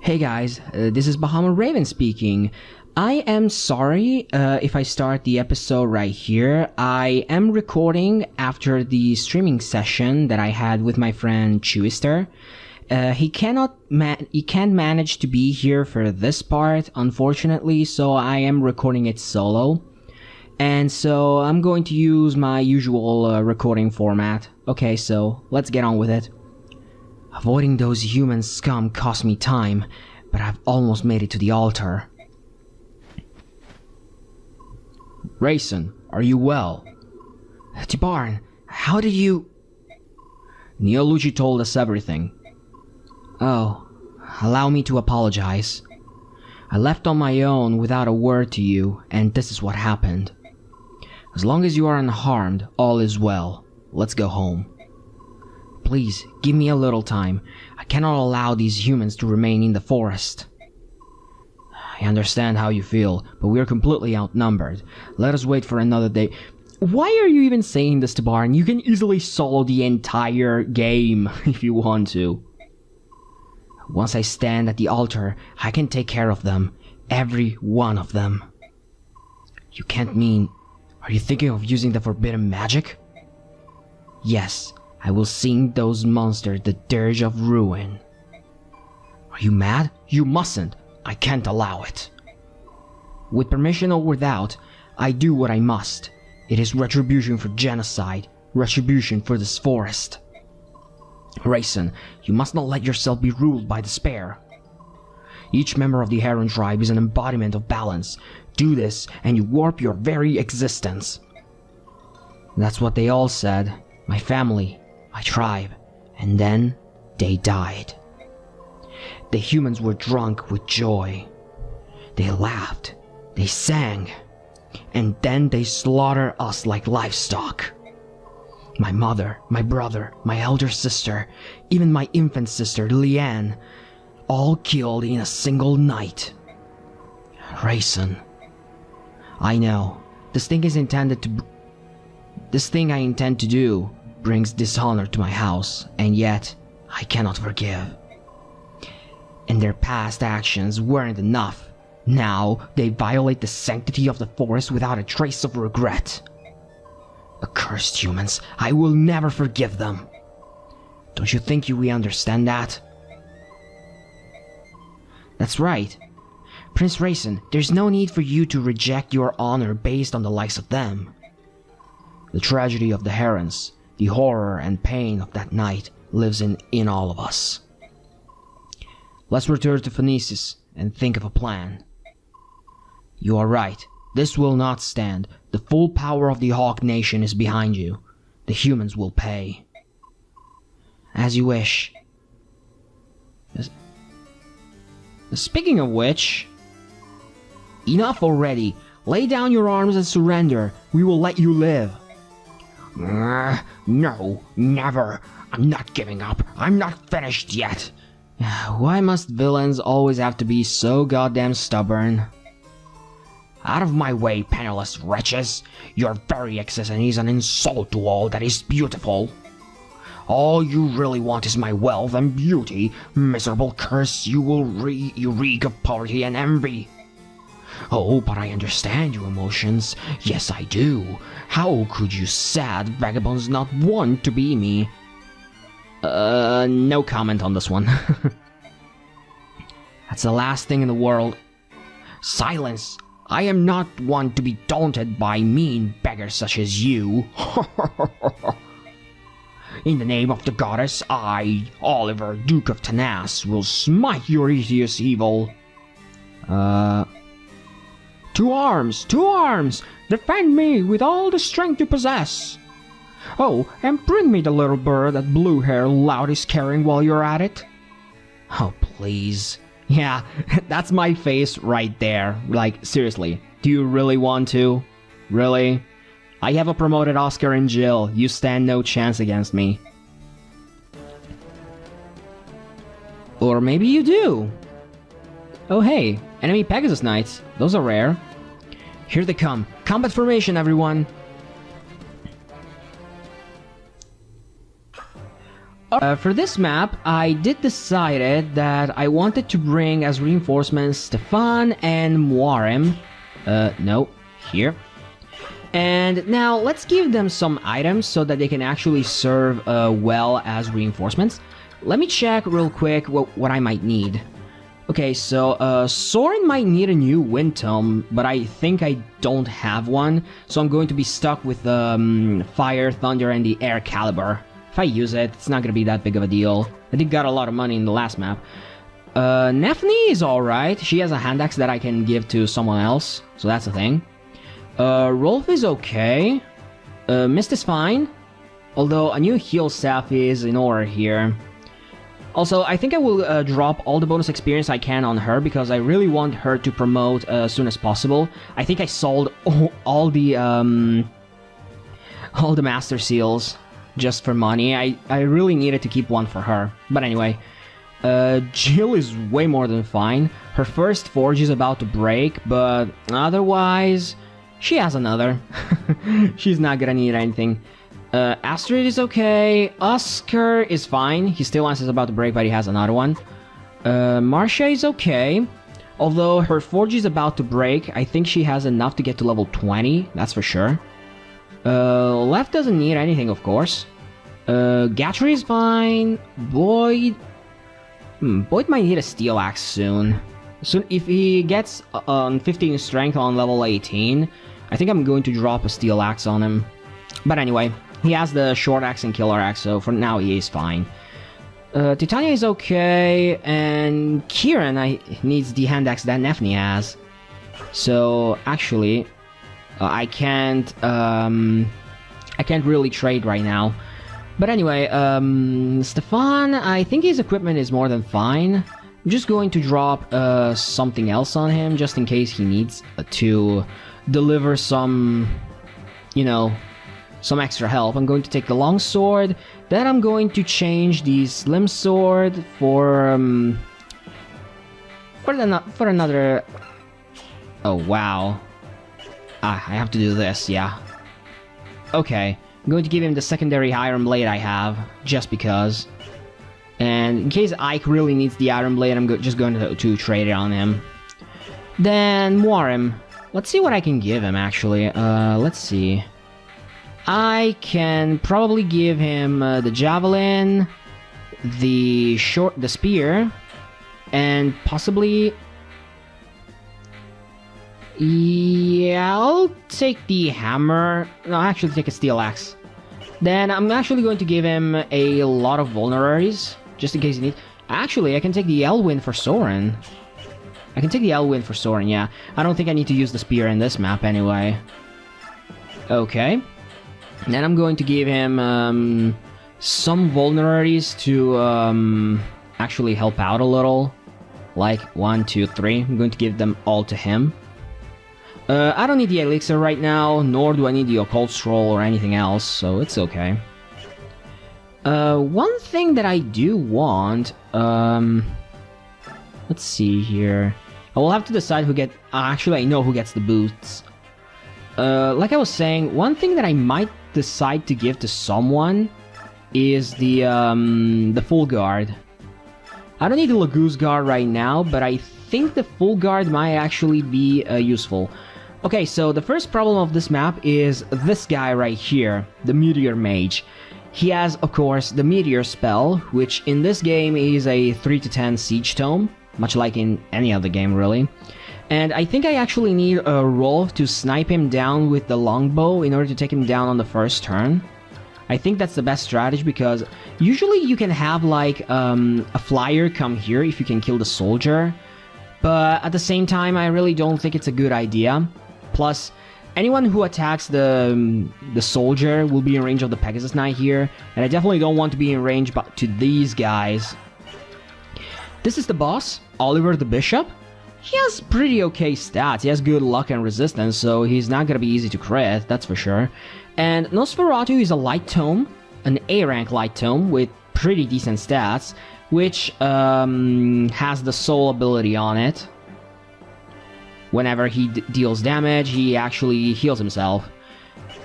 Hey guys, this is Bahama Raven speaking. I am sorry if I start the episode right here. I am recording after the streaming session that I had with my friend Chewister. He can't manage to be here for this part, unfortunately, so I am recording it solo. And so I'm going to use my usual recording format. Okay, so let's get on with it. Avoiding those human scum cost me time, but I've almost made it to the altar. Reyson, are you well? Tibarn, how did you... Neolucci told us everything. Oh, allow me to apologize. I left on my own without a word to you, and this is what happened. As long as you are unharmed, all is well. Let's go home. Please, give me a little time. I cannot allow these humans to remain in the forest. I understand how you feel, but we are completely outnumbered. Let us wait for another day. Why are you even saying this, Tibarn? You can easily solo the entire game if you want to. Once I stand at the altar, I can take care of them. Every one of them. You can't mean... Are you thinking of using the forbidden magic? Yes. I will sing those monsters the dirge of ruin. Are you mad? You mustn't. I can't allow it. With permission or without, I do what I must. It is retribution for genocide, retribution for this forest. Reyson, you must not let yourself be ruled by despair. Each member of the Heron tribe is an embodiment of balance. Do this, and you warp your very existence. That's what they all said. My family. My tribe, and then they died. The humans were drunk with joy. They laughed, they sang, and then they slaughtered us like livestock. My mother, my brother, my elder sister, even my infant sister, Leanne, all killed in a single night. Reyson. I know, this thing I intend to do brings dishonor to my house, and yet I cannot forgive. And their past actions weren't enough. Now they violate the sanctity of the forest without a trace of regret. Accursed humans, I will never forgive them. Don't you think we understand that? That's right. Prince Reyson, there's no need for you to reject your honor based on the likes of them. The tragedy of the Herons, the horror and pain of that night lives in all of us. Let's return to Phoenicis and think of a plan. You are right. This will not stand. The full power of the Hawk Nation is behind you. The humans will pay. As you wish. Speaking of which... Enough already. Lay down your arms and surrender. We will let you live. No, never. I'm not giving up. I'm not finished yet. Why must villains always have to be so goddamn stubborn? Out of my way, penniless wretches. Your very existence is an insult to all that is beautiful. All you really want is my wealth and beauty. Miserable curse, you reek of poverty and envy. Oh, but I understand your emotions. Yes, I do. How could you sad vagabonds not want to be me? No comment on this one. That's the last thing in the world. Silence! I am not one to be daunted by mean beggars such as you. In the name of the goddess, I, Oliver, Duke of Tanas, will smite your hideous evil. Two arms! Defend me with all the strength you possess! Oh, and bring me the little bird that Blue-Hair Loud is carrying while you're at it. Oh, please. Yeah, that's my face right there. Like, seriously, do you really want to? Really? I have a promoted Oscar and Jill. You stand no chance against me. Or maybe you do. Oh hey, enemy Pegasus Knights. Those are rare. Here they come. Combat formation, everyone. For this map, I did decided that I wanted to bring as reinforcements Stefan and Muarem. No, here. And now let's give them some items so that they can actually serve well as reinforcements. Let me check real quick what I might need. Okay, so Soren might need a new wind tome, but I think I don't have one, so I'm going to be stuck with fire, thunder, and the air caliber. If I use it, it's not gonna be that big of a deal. I did got a lot of money in the last map. Nephne is alright. She has a hand axe that I can give to someone else, so that's a thing. Rolf is okay. Mist is fine, although a new heal staff is in order here. Also, I think I will drop all the bonus experience I can on her because I really want her to promote as soon as possible. I think I sold all the master seals just for money. I really needed to keep one for her. But anyway, Jill is way more than fine. Her first forge is about to break, but otherwise, she has another. She's not gonna need anything. Astrid is okay. Oscar is fine. He still wants is about to break, but he has another one. Marcia is okay. Although her forge is about to break, I think she has enough to get to level 20. That's for sure. Left doesn't need anything, of course. Gatry is fine. Boyd... Boyd might need a steel axe soon. If he gets 15 strength on level 18, I think I'm going to drop a steel axe on him. But anyway, he has the short axe and killer axe, so for now he is fine. Titania is okay, and Kieran needs the hand axe that Nephne has. So actually, I can't really trade right now. But anyway, Stefan, I think his equipment is more than fine. I'm just going to drop something else on him, just in case he needs to deliver some, you know, some extra help. I'm going to take the long sword. Then I'm going to change the slim sword for another. Oh wow! I have to do this. Yeah. Okay. I'm going to give him the secondary iron blade I have, just because. And in case Ike really needs the iron blade, I'm just going to trade it on him. Then Muarem. Let's see what I can give him, actually. Let's see. I can probably give him the javelin, the spear, and possibly... Yeah, I'll take the hammer. No, I'll actually take a steel axe. Then I'm actually going to give him a lot of vulneraries, just in case he needs... Actually, I can take the Elwind for Soren. I can take the Elwind for Soren, yeah. I don't think I need to use the spear in this map anyway. Okay. Then I'm going to give him some vulneraries to actually help out a little. Like 1, 2, 3. I'm going to give them all to him. I don't need the elixir right now, nor do I need the occult scroll or anything else, so it's okay. One thing that I do want, let's see here. I will have to decide who get. Actually, I know who gets the boots. Like I was saying, one thing that I might decide to give to someone is the full guard. I don't need the Lagoose guard right now, but I think the full guard might actually be useful. Okay, so the first problem of this map is this guy right here, the Meteor Mage. He has, of course, the Meteor spell, which in this game is a 3 to 10 siege tome, much like in any other game, really. And I think I actually need a Rolf to snipe him down with the longbow in order to take him down on the first turn. I think that's the best strategy because usually you can have like a flyer come here if you can kill the soldier. But at the same time, I really don't think it's a good idea. Plus, anyone who attacks the soldier will be in range of the Pegasus Knight here, and I definitely don't want to be in range to these guys. This is the boss, Oliver the Bishop. He has pretty okay stats. He has good luck and resistance, so he's not gonna be easy to crit, that's for sure. And Nosferatu is a light tome, an A rank light tome with pretty decent stats, which has the soul ability on it. Whenever he deals damage, he actually heals himself.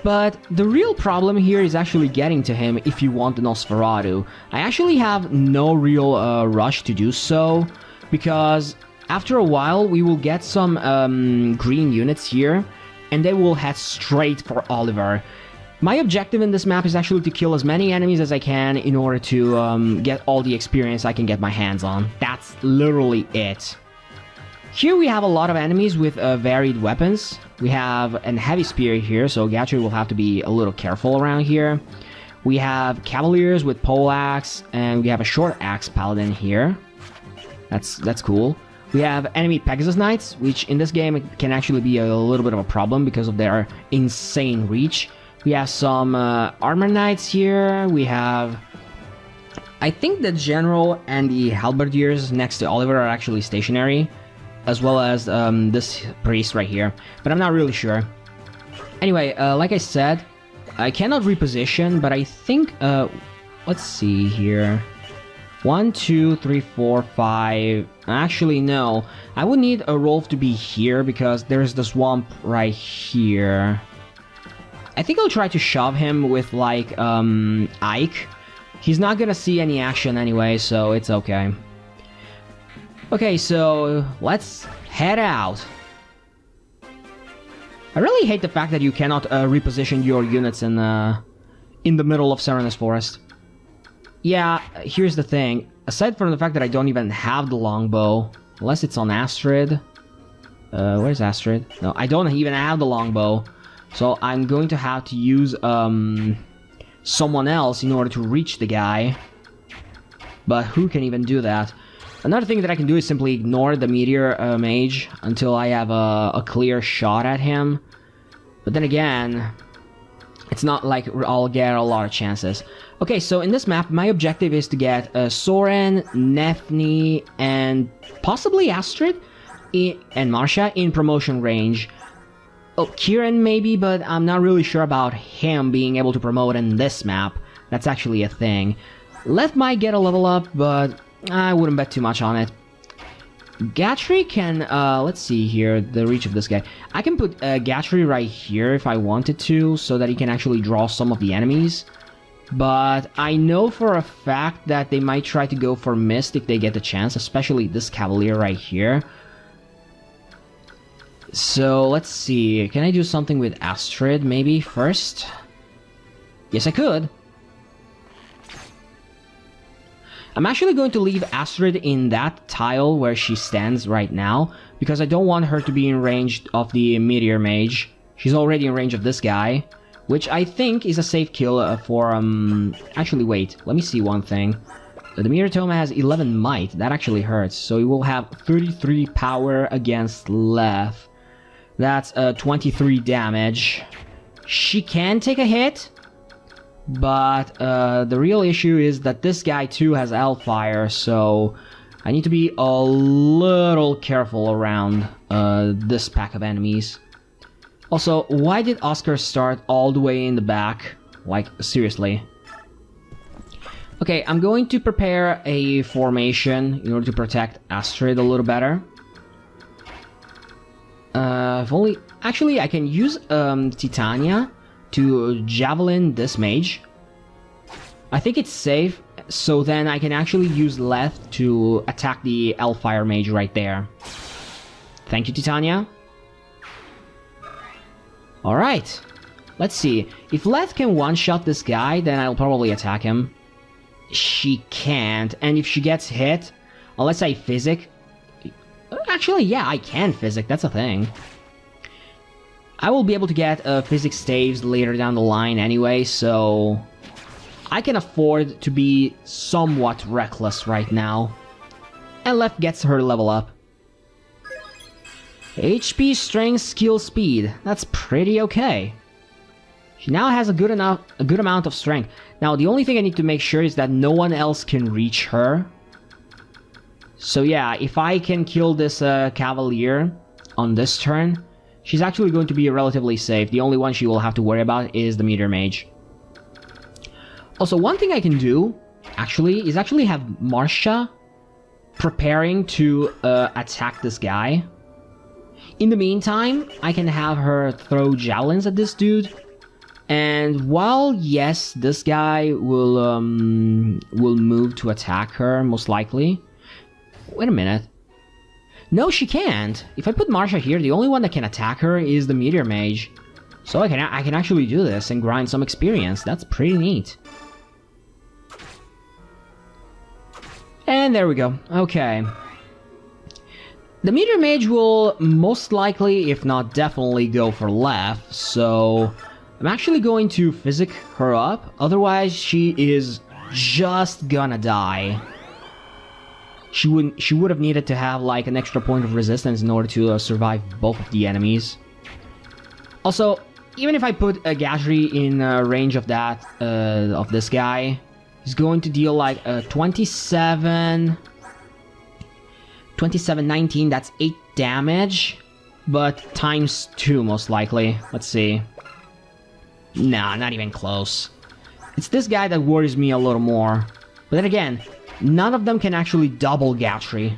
But the real problem here is actually getting to him if you want the Nosferatu. I actually have no real rush to do so, because after a while we will get some green units here, and they will head straight for Oliver. My objective in this map is actually to kill as many enemies as I can in order to get all the experience I can get my hands on. That's literally it. Here we have a lot of enemies with varied weapons. We have a heavy spear here, so Gatry will have to be a little careful around here. We have cavaliers with poleaxe, and we have a short axe paladin here. That's cool. We have enemy Pegasus Knights, which in this game can actually be a little bit of a problem because of their insane reach. We have some armor knights here. We have... I think the general and the halberdiers next to Oliver are actually stationary, as well as this priest right here, but I'm not really sure. Anyway, like I said, I cannot reposition, but I think, let's see here. 1, 2, 3, 4, 5... Actually, no. I would need a Rolf to be here, because there's the swamp right here. I think I'll try to shove him with, like, Ike. He's not gonna see any action anyway, so it's okay. Okay, so let's head out. I really hate the fact that you cannot reposition your units in the middle of Serenes Forest. Yeah, here's the thing. Aside from the fact that I don't even have the longbow, unless it's on Astrid. Where's Astrid? No, I don't even have the longbow. So I'm going to have to use someone else in order to reach the guy. But who can even do that? Another thing that I can do is simply ignore the meteor mage until I have a clear shot at him. But then again, it's not like I'll get a lot of chances. Okay, so in this map, my objective is to get Soren, Nefni, and possibly Astrid and Marsha in promotion range. Oh, Kieran maybe, but I'm not really sure about him being able to promote in this map. That's actually a thing. Left might get a level up, but I wouldn't bet too much on it. Gatry can, let's see here, the reach of this guy. I can put Gatry right here if I wanted to, so that he can actually draw some of the enemies. But I know for a fact that they might try to go for Mist if they get the chance, especially this Cavalier right here. So, let's see, can I do something with Astrid maybe first? Yes, I could. I'm actually going to leave Astrid in that tile where she stands right now, because I don't want her to be in range of the Meteor Mage. She's already in range of this guy, which I think is a safe kill for, Actually, wait, let me see one thing. The Meteor Tome has 11 might, that actually hurts, so he will have 33 power against Leth. That's 23 damage. She can take a hit, but the real issue is that this guy too has Hellfire, so I need to be a little careful around this pack of enemies. Also, why did Oscar start all the way in the back? Like, seriously. Okay, I'm going to prepare a formation in order to protect Astrid a little better. If only... Actually, I can use Titania to javelin this mage. I think it's safe, so then I can actually use Leth to attack the Hellfire mage right there. Thank you, Titania. Alright, let's see. If Leth can one-shot this guy, then I'll probably attack him. She can't, and if she gets hit, unless I physic... Actually, yeah, I can physic, that's a thing. I will be able to get physics staves later down the line anyway, so I can afford to be somewhat reckless right now. And Left gets her level up. HP, strength, skill, speed. That's pretty okay. She now has a good amount of strength. Now, the only thing I need to make sure is that no one else can reach her. So yeah, if I can kill this Cavalier on this turn, she's actually going to be relatively safe. The only one she will have to worry about is the Meteor Mage. Also, one thing I can do, actually, is actually have Marsha preparing to attack this guy. In the meantime, I can have her throw javelins at this dude. And while, yes, this guy will move to attack her, most likely. Wait a minute. No, she can't. If I put Marsha here, the only one that can attack her is the Meteor Mage. So I can actually do this and grind some experience. That's pretty neat. And there we go. Okay. The Meteor Mage will most likely, if not definitely, go for left. So I'm actually going to physic her up. Otherwise, she is just gonna die. She would have needed to have like an extra point of resistance in order to survive both of the enemies. Also, even if I put a Gashri in range of that of this guy, he's going to deal like a 27, 19. That's 8 damage, but times 2 most likely. Let's see. Nah, not even close. It's this guy that worries me a little more. But then again, none of them can actually double Gatry.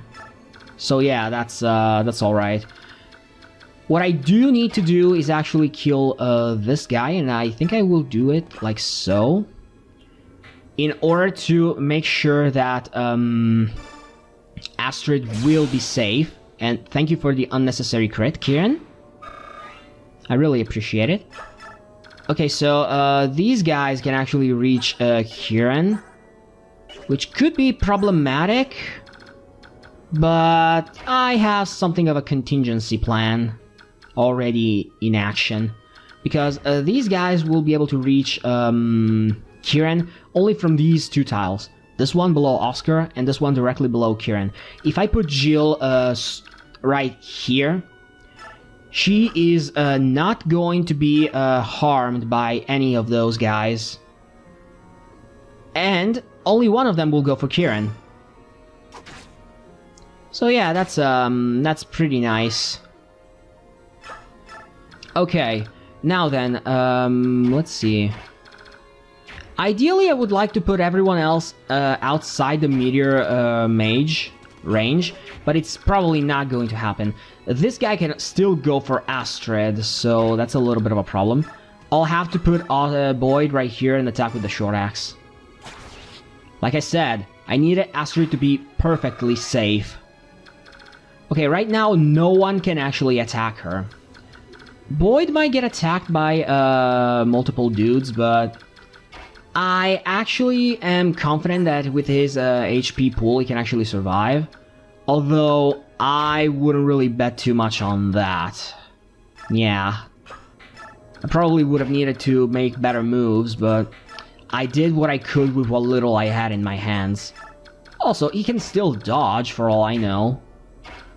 So yeah, that's alright. What I do need to do is actually kill this guy, and I think I will do it like so. In order to make sure that Astrid will be safe. And thank you for the unnecessary crit, Kieran. I really appreciate it. Okay, so these guys can actually reach Kieran, which could be problematic, but I have something of a contingency plan already in action, because these guys will be able to reach Kieran only from these 2 tiles. This one below Oscar, and this one directly below Kieran. If I put Jill right here, she is not going to be harmed by any of those guys. And only one of them will go for Kieran. So yeah, that's pretty nice. Okay, now then, let's see. Ideally, I would like to put everyone else outside the Meteor Mage range, but it's probably not going to happen. This guy can still go for Astrid, so that's a little bit of a problem. I'll have to put Boyd right here and attack with the short axe. Like I said, I needed Astrid to be perfectly safe. Okay, right now no one can actually attack her. Boyd might get attacked by multiple dudes, but I actually am confident that with his HP pool he can actually survive. Although I wouldn't really bet too much on that. Yeah. I probably would have needed to make better moves, but I did what I could with what little I had in my hands. Also, he can still dodge for all I know.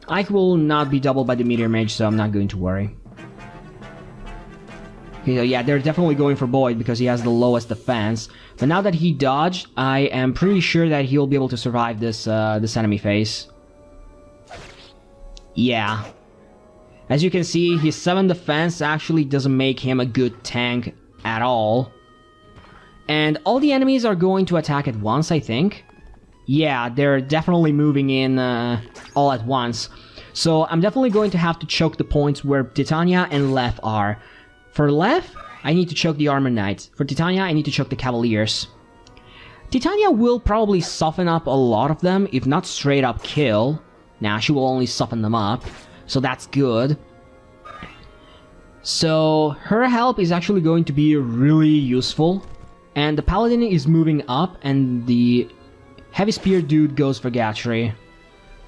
I will not be doubled by the Meteor Mage, so I'm not going to worry. Okay, so yeah, they're definitely going for Boyd because he has the lowest defense. But now that he dodged, I am pretty sure that he'll be able to survive this this enemy phase. Yeah. As you can see, his 7 defense actually doesn't make him a good tank at all. And all the enemies are going to attack at once, I think. Yeah, they're definitely moving in all at once. So I'm definitely going to have to choke the points where Titania and Lef are. For Lef, I need to choke the Armor Knights. For Titania, I need to choke the Cavaliers. Titania will probably soften up a lot of them, if not straight up kill. Nah, she will only soften them up, so that's good. So her help is actually going to be really useful. And the Paladin is moving up, and the Heavy Spear dude goes for Gatry.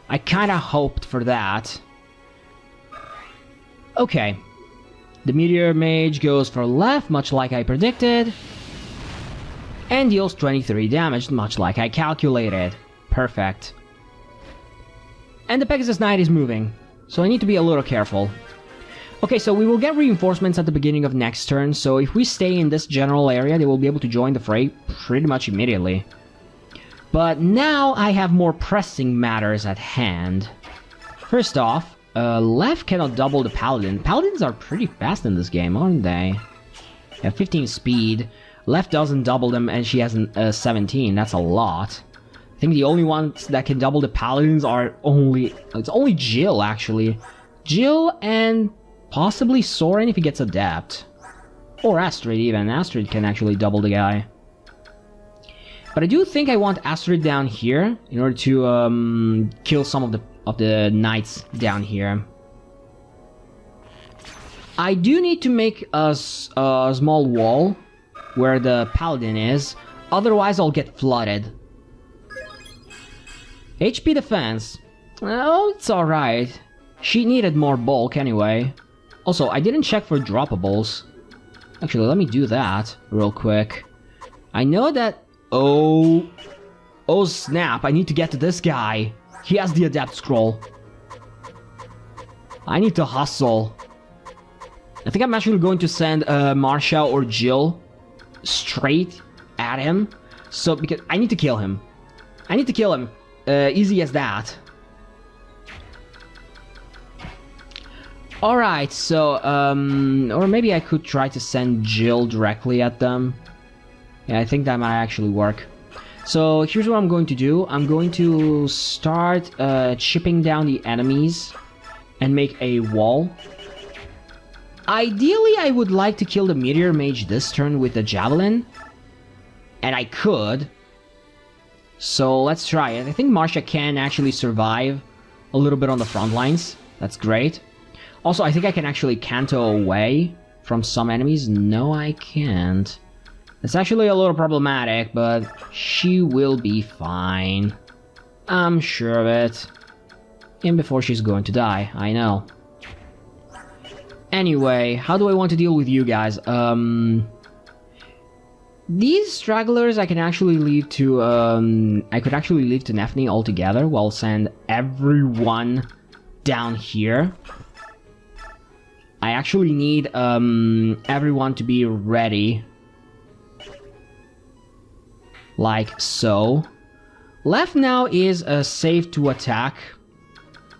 I kinda hoped for that. Okay. The Meteor Mage goes for left, much like I predicted. And deals 23 damage, much like I calculated. Perfect. And the Pegasus Knight is moving, so I need to be a little careful. Okay, so we will get reinforcements at the beginning of next turn, so if we stay in this general area, they will be able to join the fray pretty much immediately. But now I have more pressing matters at hand. First off, Lef cannot double the Paladin. Paladins are pretty fast in this game, aren't they? They have 15 speed. Lef doesn't double them, and she has 17. That's a lot. I think the only ones that can double the Paladins are it's only Jill, actually. Jill and possibly Soren if he gets Adept. Or Astrid even. Astrid can actually double the guy. But I do think I want Astrid down here in order to kill some of the knights down here. I do need to make a small wall where the paladin is, otherwise I'll get flooded. HP defense. Oh, it's alright. She needed more bulk anyway. Also, I didn't check for droppables. Actually, let me do that real quick. I know that... Oh snap, I need to get to this guy. He has the adept scroll. I need to hustle. I think I'm actually going to send Marsha or Jill straight at him. So, because I need to kill him. I need to kill him. Easy as that. Alright, so, or maybe I could try to send Jill directly at them. Yeah, I think that might actually work. So, here's what I'm going to do. I'm going to start chipping down the enemies and make a wall. Ideally, I would like to kill the Meteor Mage this turn with a Javelin. And I could. So, let's try it. I think Marsha can actually survive a little bit on the front lines. That's great. Also, I think I can actually canto away from some enemies. No, I can't. It's actually a little problematic, but she will be fine. I'm sure of it. And before she's going to die, I know. Anyway, how do I want to deal with you guys? These stragglers I can actually leave to, I could actually leave to Nephne altogether while send everyone down here. I actually need, everyone to be ready. Like so. Left now is safe to attack.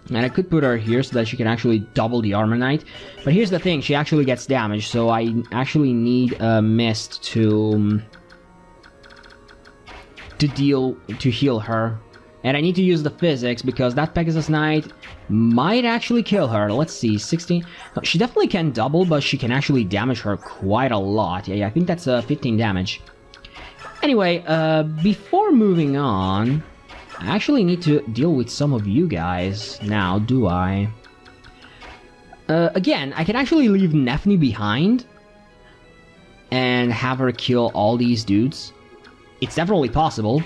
And I could put her here so that she can actually double the Armor Knight. But here's the thing, she actually gets damaged, so I actually need Mist to heal her. And I need to use the physics because that Pegasus Knight might actually kill her. Let's see, 16. No, she definitely can double, but she can actually damage her quite a lot. Yeah, I think that's 15 damage. Anyway, before moving on, I actually need to deal with some of you guys now, do I? Again, I can actually leave Nephne behind and have her kill all these dudes. It's definitely possible.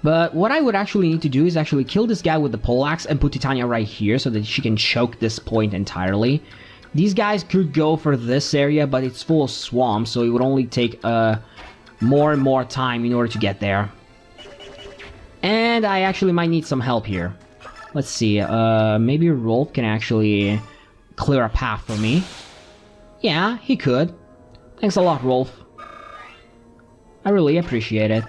But what I would actually need to do is actually kill this guy with the poleaxe and put Titania right here so that she can choke this point entirely. These guys could go for this area, but it's full of swamp, so it would only take more and more time in order to get there. And I actually might need some help here. Let's see, maybe Rolf can actually clear a path for me. Yeah, he could. Thanks a lot, Rolf. I really appreciate it.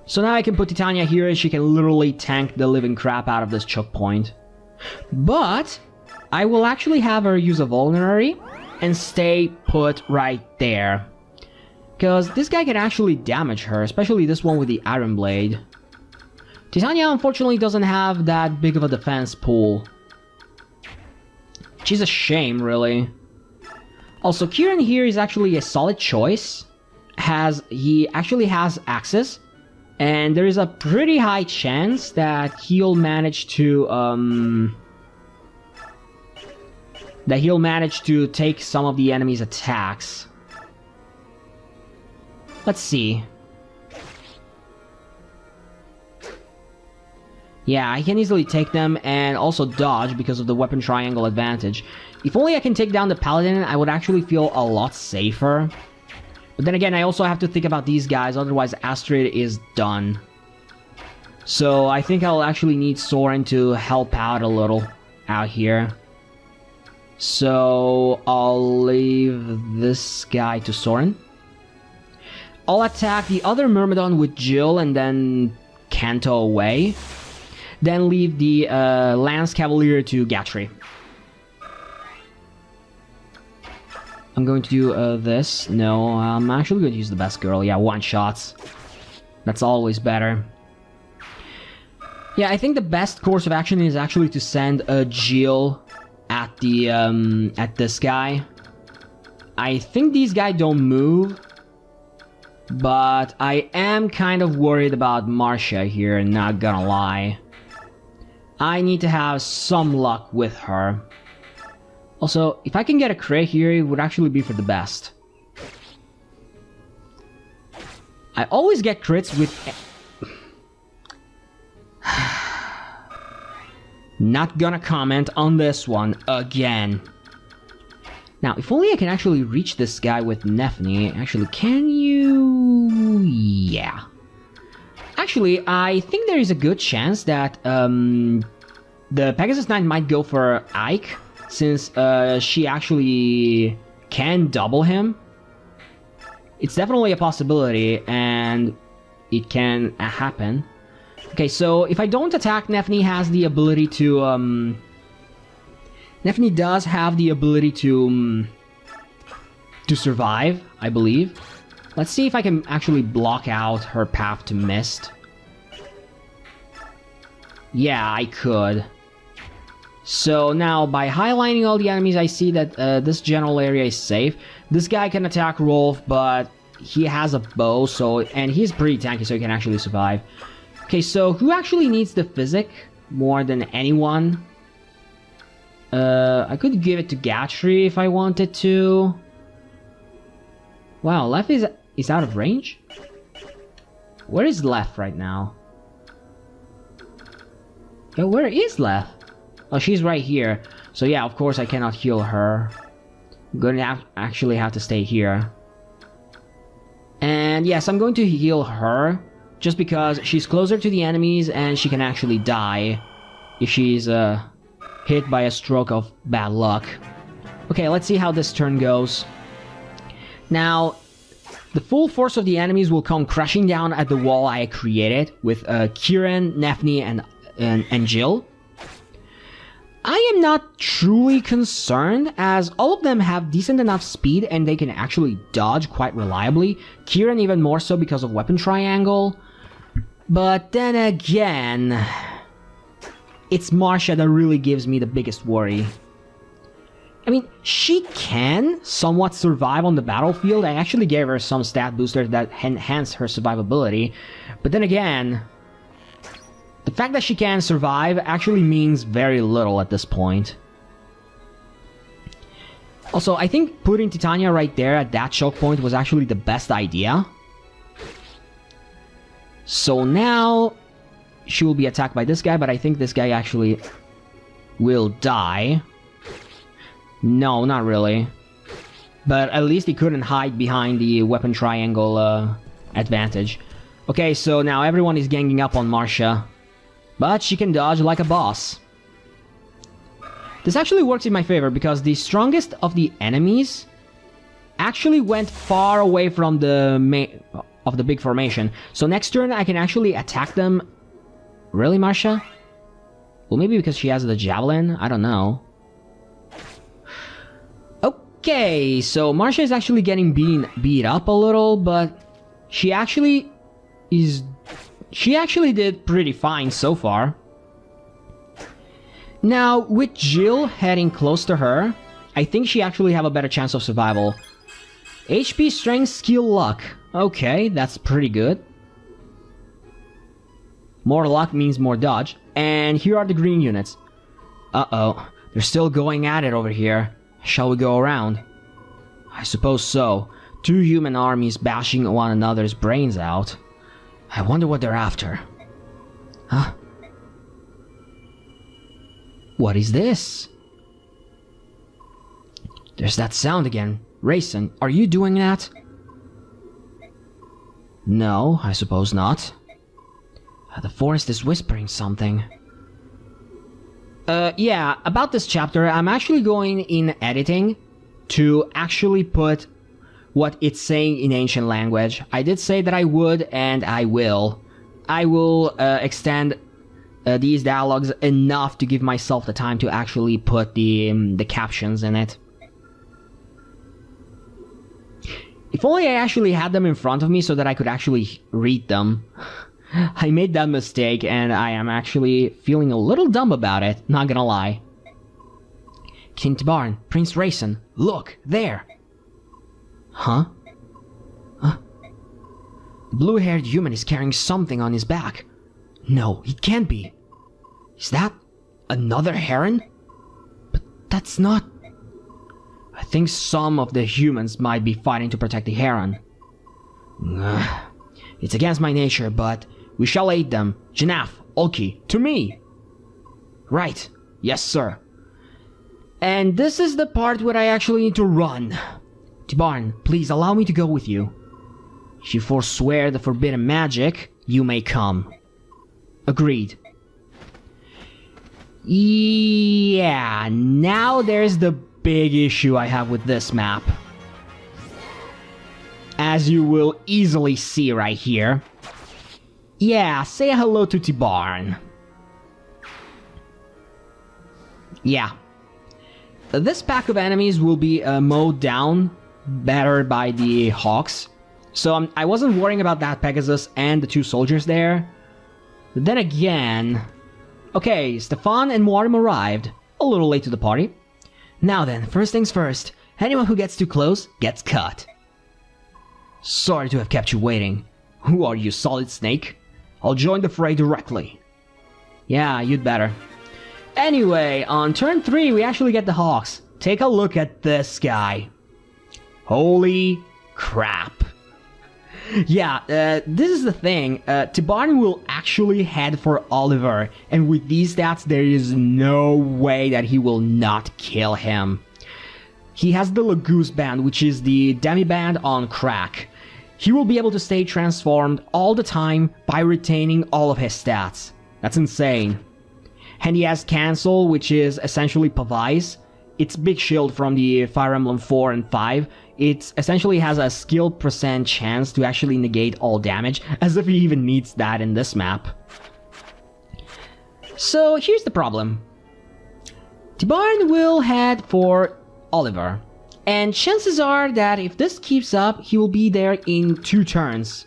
So now I can put Titania here and she can literally tank the living crap out of this choke point. But I will actually have her use a vulnerary and stay put right there. Because this guy can actually damage her, especially this one with the Iron Blade. Titania unfortunately doesn't have that big of a defense pool. Which is a shame, really. Also, Kieran here is actually a solid choice. He actually has access. And there is a pretty high chance that he'll manage to, take some of the enemy's attacks. Let's see. Yeah, I can easily take them and also dodge because of the weapon triangle advantage. If only I can take down the paladin, I would actually feel a lot safer. But then again, I also have to think about these guys, otherwise Astrid is done. So I think I'll actually need Soren to help out a little out here. So I'll leave this guy to Soren. I'll attack the other Myrmidon with Jill and then canto away. Then leave the Lance Cavalier to Gatry. I'm going to do this. No, I'm actually going to use the best girl. Yeah, one-shots. That's always better. Yeah, I think the best course of action is actually to send a Jill at the at this guy. I think these guys don't move. But I am kind of worried about Marcia here, not gonna lie. I need to have some luck with her. Also, if I can get a crit here, it would actually be for the best. I always get crits with... Not gonna comment on this one again. Now, if only I can actually reach this guy with Nephne. Actually, can you... Yeah. Actually, I think there is a good chance that the Pegasus Knight might go for Ike, since she actually can double him. It's definitely a possibility, and it can happen. Okay, so if I don't attack, Nephne has the ability to... Nephne does have the ability to survive, I believe. Let's see if I can actually block out her path to mist. Yeah, I could. So now, by highlighting all the enemies, I see that this general area is safe. This guy can attack Rolf, but he has a bow, so and he's pretty tanky, so he can actually survive. Okay, so who actually needs the physic more than anyone? I could give it to Gatry if I wanted to. Wow, Left is out of range? Where is Left right now? Yo, where is Left? Oh, she's right here. So yeah, of course I cannot heal her. I'm going to actually have to stay here. And yes, I'm going to heal her. Just because she's closer to the enemies and she can actually die if she's hit by a stroke of bad luck. Okay, let's see how this turn goes. Now, the full force of the enemies will come crashing down at the wall I created with Kieran, Nephne, and Jill. I am not truly concerned, as all of them have decent enough speed and they can actually dodge quite reliably. Kieran even more so because of weapon triangle. But then again... It's Marcia that really gives me the biggest worry. I mean, she can somewhat survive on the battlefield. I actually gave her some stat boosters that enhance her survivability. But then again, the fact that she can survive actually means very little at this point. Also, I think putting Titania right there at that choke point was actually the best idea. So now... she will be attacked by this guy, but I think this guy actually will die. No, not really. But at least he couldn't hide behind the weapon triangle advantage. Okay, so now everyone is ganging up on Marcia. But she can dodge like a boss. This actually works in my favor because the strongest of the enemies actually went far away from the big formation. So next turn I can actually attack them. Really, Marcia? Well, maybe because she has the javelin? I don't know. Okay, so Marcia is actually getting beat up a little, but she actually did pretty fine so far. Now, with Jill heading close to her, I think she actually have a better chance of survival. HP, strength, skill, luck. Okay, that's pretty good. More luck means more dodge. And here are the green units. Uh-oh. They're still going at it over here. Shall we go around? I suppose so. Two human armies bashing one another's brains out. I wonder what they're after. Huh? What is this? There's that sound again. Reyson, are you doing that? No, I suppose not. The forest is whispering something. Yeah, about this chapter, I'm actually going in editing to actually put what it's saying in ancient language. I did say that I would, and I will. I will extend these dialogues enough to give myself the time to actually put the captions in it. If only I actually had them in front of me so that I could actually read them. I made that mistake, and I am actually feeling a little dumb about it, not gonna lie. King Tibarn, Prince Reyson, look, there! Huh? Huh? The blue-haired human is carrying something on his back. No, it can't be. Is that another heron? But that's not... I think some of the humans might be fighting to protect the heron. It's against my nature, but we shall aid them. Janaf, Olki, to me! Right. Yes, sir. And this is the part where I actually need to run. Tibarn, please allow me to go with you. If you forswear the forbidden magic, you may come. Agreed. Yeah, now there's the big issue I have with this map. As you will easily see right here. Yeah, say hello to Tibarn. Yeah. This pack of enemies will be mowed down better by the hawks. So I wasn't worrying about that Pegasus and the two soldiers there. But then again... Okay, Stefan and Muarim arrived. A little late to the party. Now then, first things first. Anyone who gets too close gets cut. Sorry to have kept you waiting. Who are you, Solid Snake? I'll join the fray directly. Yeah, you'd better. Anyway, on turn 3 we actually get the hawks. Take a look at this guy. Holy crap. Yeah, this is the thing. Tibarn will actually head for Oliver, and with these stats there is no way that he will not kill him. He has the Lagoose Band, which is the demi-band on crack. He will be able to stay transformed all the time by retaining all of his stats. That's insane. And he has Cancel, which is essentially Pavise. It's Big Shield from the Fire Emblem 4 and 5. It essentially has a skill % chance to actually negate all damage, as if he even needs that in this map. So here's the problem. Tibarn will head for Oliver. And chances are that if this keeps up, he will be there in 2 turns.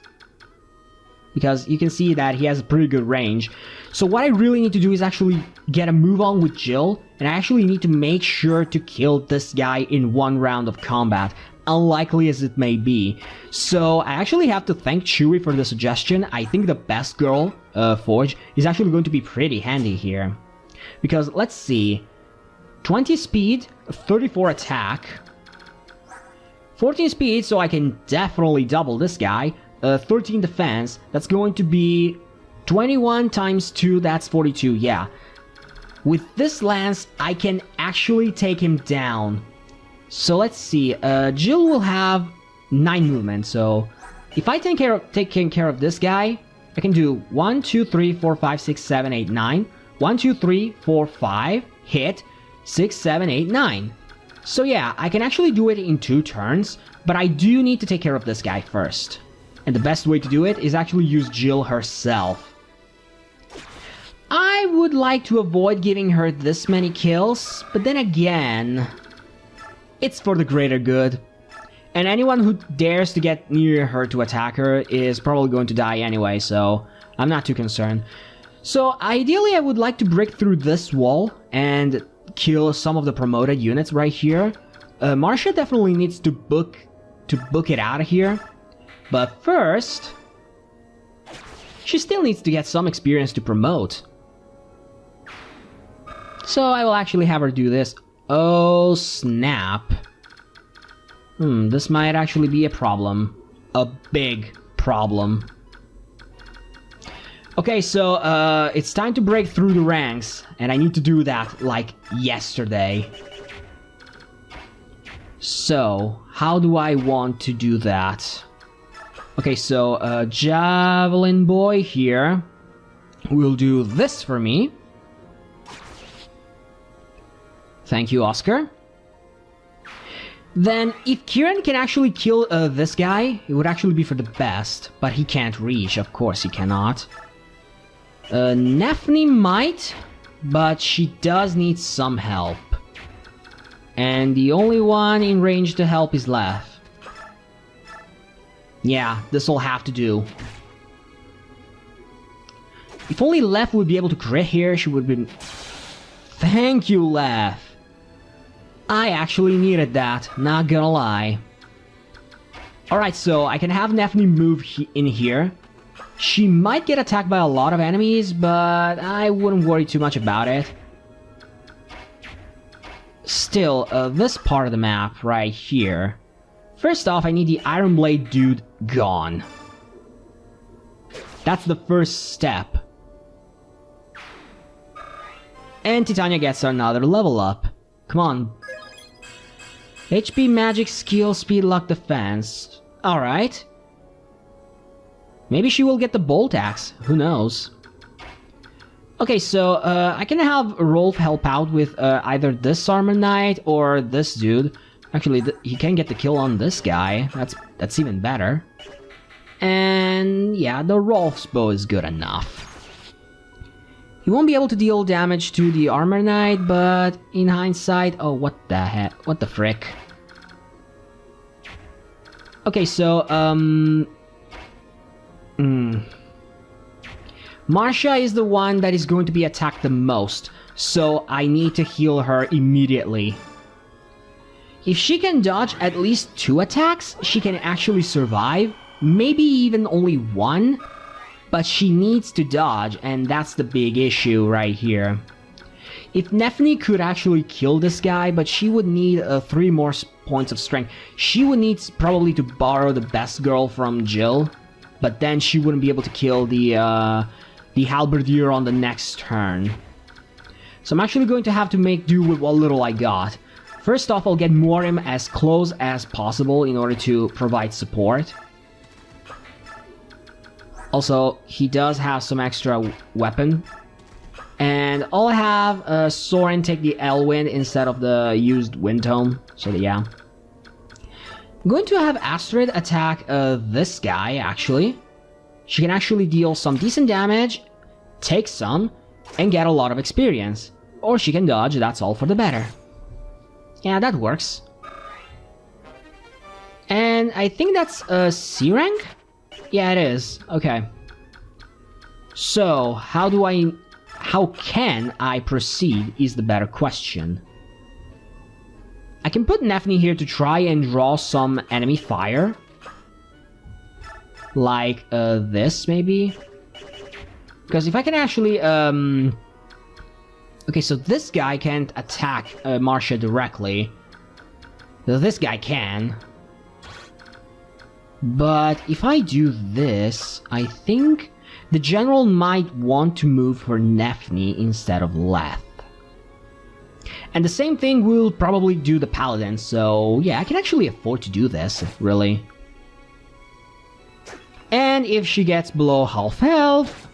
Because you can see that he has a pretty good range. So what I really need to do is actually get a move on with Jill, and I actually need to make sure to kill this guy in 1 round of combat, unlikely as it may be. So I actually have to thank Chewy for the suggestion. I think the best girl, Forge, is actually going to be pretty handy here. Because let's see, 20 speed, 34 attack, 14 speed, so I can definitely double this guy, 13 defense, that's going to be 21 times 2, that's 42, yeah. With this lance, I can actually take him down. So let's see, Jill will have 9 movement, so if I take care of this guy, I can do 1, 2, 3, 4, 5, 6, 7, 8, 9. 1, 2, 3, 4, 5, hit, 6, 7, 8, 9. So yeah, I can actually do it in 2 turns, but I do need to take care of this guy first. And the best way to do it is actually use Jill herself. I would like to avoid giving her this many kills, but then again, it's for the greater good. And anyone who dares to get near her to attack her is probably going to die anyway, so I'm not too concerned. So ideally I would like to break through this wall and kill some of the promoted units right here. Marcia definitely needs to book it out of here. But first, she still needs to get some experience to promote. So I will actually have her do this. Oh snap. This might actually be a problem. A big problem. Okay, so it's time to break through the ranks, and I need to do that like yesterday. So, how do I want to do that? Okay, so Javelin Boy here will do this for me. Thank you, Oscar. Then, if Kieran can actually kill this guy, it would actually be for the best. But he can't reach, of course he cannot. Nephne might, but she does need some help. And the only one in range to help is Leth. Yeah, this'll have to do. If only Leth would be able to crit here, she would have been... Thank you, Leth. I actually needed that, not gonna lie. Alright, so I can have Nephne move in here. She might get attacked by a lot of enemies, but I wouldn't worry too much about it. Still, this part of the map right here. First off, I need the Iron Blade dude gone. That's the first step. And Titania gets another level up. Come on. HP, magic, skill, speed, luck, defense. Alright. Maybe she will get the bolt axe. Who knows? Okay, so I can have Rolf help out with either this armor knight or this dude. Actually, he can get the kill on this guy. That's even better. And yeah, the Rolf's bow is good enough. He won't be able to deal damage to the armor knight, but in hindsight... Oh, what the heck? What the frick? Okay, so, Marcia is the one that is going to be attacked the most, so I need to heal her immediately. If she can dodge at least 2 attacks, she can actually survive. Maybe even only 1. But she needs to dodge, and that's the big issue right here. If Nephne could actually kill this guy, but she would need 3 more points of strength. She would need probably to borrow the best girl from Jill, but then she wouldn't be able to kill the halberdier on the next turn. So I'm actually going to have to make do with what little I got. First off, I'll get Morim as close as possible in order to provide support. Also, he does have some extra weapon. And I'll have Soren take the Elwind instead of the used Wind Tome. So yeah. I'm going to have Astrid attack this guy, actually. She can actually deal some decent damage, take some, and get a lot of experience. Or she can dodge, that's all for the better. Yeah, that works. And I think that's C rank? Yeah, it is. Okay. So, how can I proceed is the better question. I can put Nephne here to try and draw some enemy fire. Like this, maybe? Because if I can actually... Okay, so this guy can't attack Marcia directly. This guy can. But if I do this, I think the general might want to move for Nephne instead of Leth. And the same thing will probably do the Paladin, so yeah, I can actually afford to do this, really. And if she gets below half health,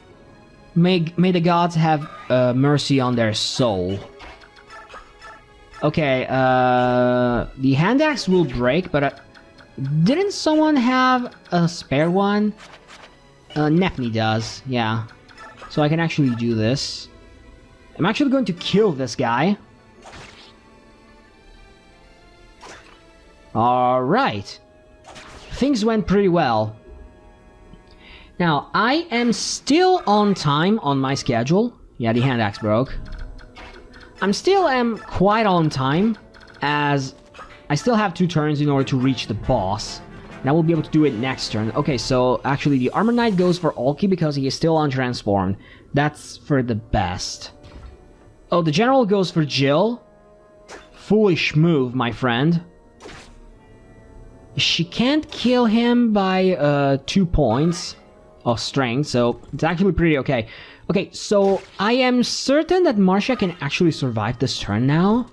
may the gods have mercy on their soul. Okay, the hand axe will break, but... didn't someone have a spare one? Nephne does, yeah. So I can actually do this. I'm actually going to kill this guy. Alright. Things went pretty well. Now, I am still on time on my schedule. Yeah, the hand axe broke. I'm still quite on time, as... I still have 2 turns in order to reach the boss. And I will be able to do it next turn. Okay, so actually the Armor Knight goes for Alki because he is still untransformed. That's for the best. Oh, the General goes for Jill. Foolish move, my friend. She can't kill him by 2 points of strength, so it's actually pretty okay. Okay, so I am certain that Marcia can actually survive this turn now.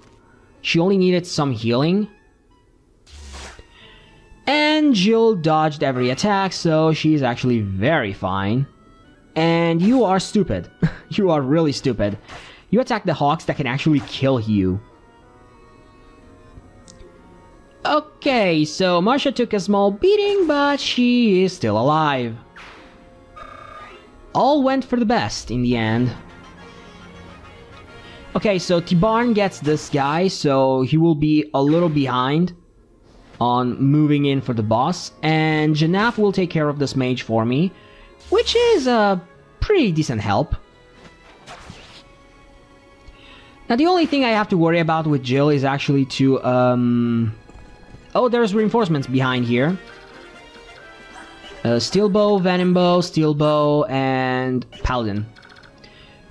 She only needed some healing. And Jill dodged every attack, so she's actually very fine. And you are stupid. You are really stupid. You attack the hawks that can actually kill you. Okay, so Marcia took a small beating, but she is still alive. All went for the best in the end. Okay, so Tibarn gets this guy, so he will be a little behind on moving in for the boss, and Janaf will take care of this mage for me, which is a pretty decent help. Now the only thing I have to worry about with Jill is actually to, oh, there's reinforcements behind here. Steel Bow, Venom Bow, Steel Bow, and Paladin.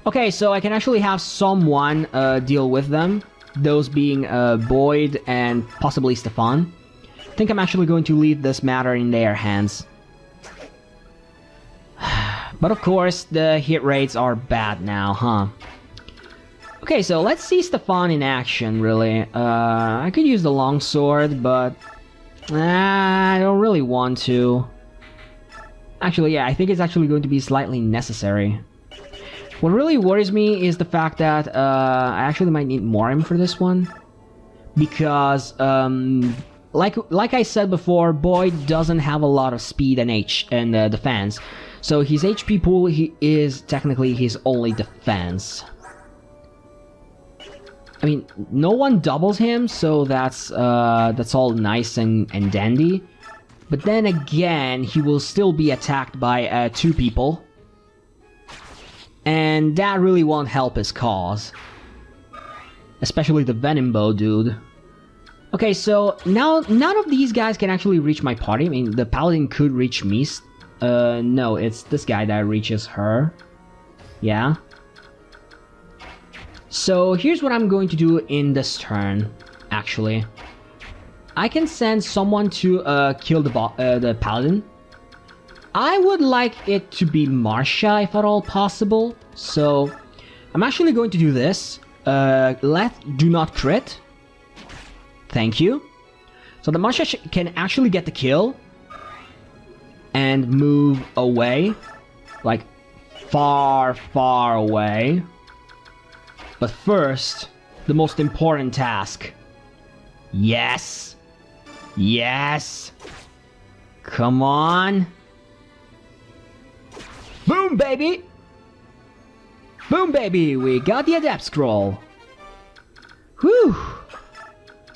Okay, so I can actually have someone deal with them. Those being Boyd and possibly Stefan. I think I'm actually going to leave this matter in their hands. But of course, the hit rates are bad now, huh? Okay, so let's see Stefan in action, really. I could use the longsword, but I don't really want to. Actually, yeah, I think it's actually going to be slightly necessary. What really worries me is the fact that I actually might need Morim for this one. Because, like I said before, Boyd doesn't have a lot of speed and defense. So his HP pool is technically his only defense. I mean, no one doubles him, so that's all nice and dandy. But then again, he will still be attacked by 2 people. And that really won't help his cause. Especially the Venom Bow dude. Okay, so now none of these guys can actually reach my party. I mean, the Paladin could reach me. No, it's this guy that reaches her. Yeah. So here's what I'm going to do in this turn, actually. I can send someone to kill the Paladin. I would like it to be Marcia, if at all possible. So I'm actually going to do this. Do not crit. Thank you. So the Marcia can actually get the kill. And move away. Like, far, far away. But first, the most important task. Yes! Yes! Come on! Boom, baby! Boom, baby! We got the Adept Scroll! Whew!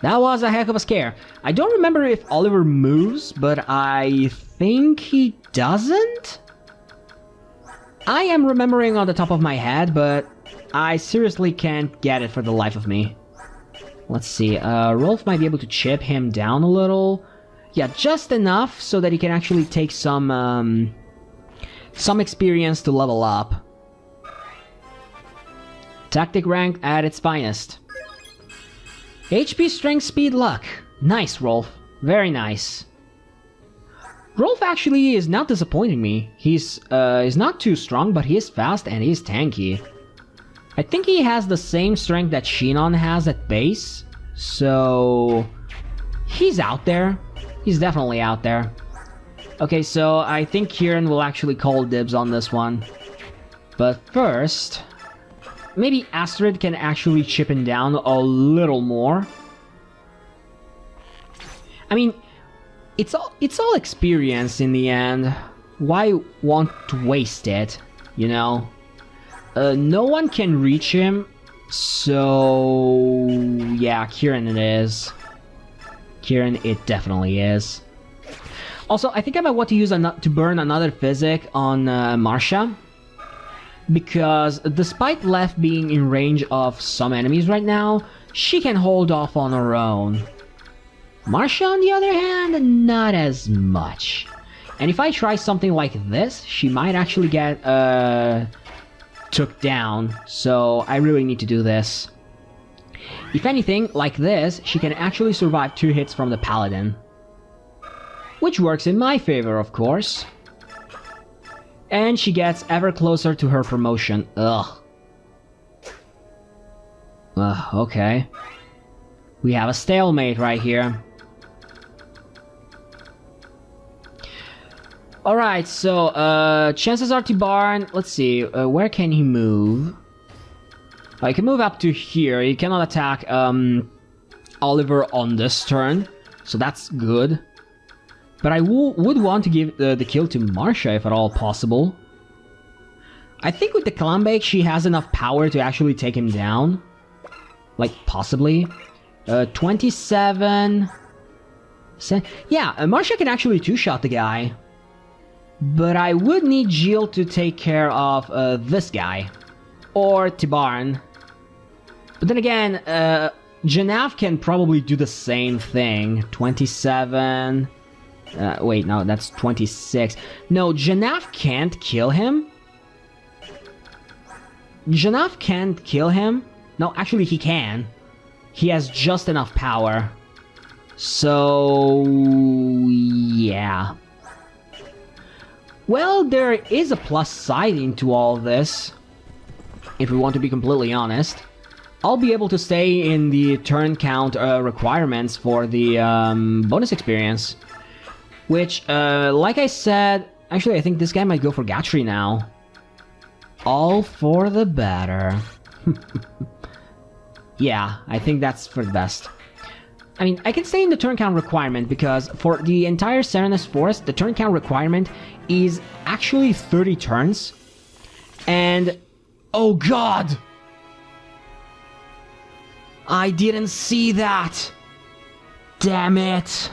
That was a heck of a scare. I don't remember if Oliver moves, but I think he doesn't? I am remembering on the top of my head, but I seriously can't get it for the life of me. Let's see, Rolf might be able to chip him down a little. Yeah, just enough so that he can actually take some experience to level up. Tactic rank at its finest. HP, strength, speed, luck. Nice, Rolf. Very nice. Rolf actually is not disappointing me. He's not too strong, but he is fast and he's tanky. I think he has the same strength that Shinon has at base. So he's out there. He's definitely out there. Okay, so I think Kieran will actually call dibs on this one. But first, maybe Astrid can actually chip him down a little more. I mean, it's all experience in the end. Why want to waste it, you know? No one can reach him, so yeah, Kieran it is. Kieran it definitely is. Also, I think I might want to use to burn another physic on Marcia. Because despite Left being in range of some enemies right now, she can hold off on her own. Marcia, on the other hand, not as much. And if I try something like this, she might actually get took down, so I really need to do this. If anything, like this, she can actually survive 2 hits from the Paladin. Which works in my favor, of course. And she gets ever closer to her promotion. Ugh. Okay. We have a stalemate right here. Alright, so, chances are Tibarn, let's see, where can he move? He can move up to here. He cannot attack, Oliver on this turn, so that's good. But I would want to give the kill to Marcia if at all possible. I think with the Klambake, she has enough power to actually take him down. Like, possibly. 27... Yeah, Marcia can actually two-shot the guy. But I would need Jill to take care of this guy. Or Tibarn. But then again, Janaf can probably do the same thing. 27... Wait, no, that's 26. No, Janaf can't kill him. Janaf can't kill him. No, actually he can. He has just enough power. So... yeah. Well, there is a plus side into all this. If we want to be completely honest. I'll be able to stay in the turn count requirements for the bonus experience. Which, like I said... Actually, I think this guy might go for Gatry now. All for the better. Yeah, I think that's for the best. I mean, I can stay in the turn count requirement because for the entire Serenes Forest, the turn count requirement is actually 30 turns. And... oh god! I didn't see that! Damn it!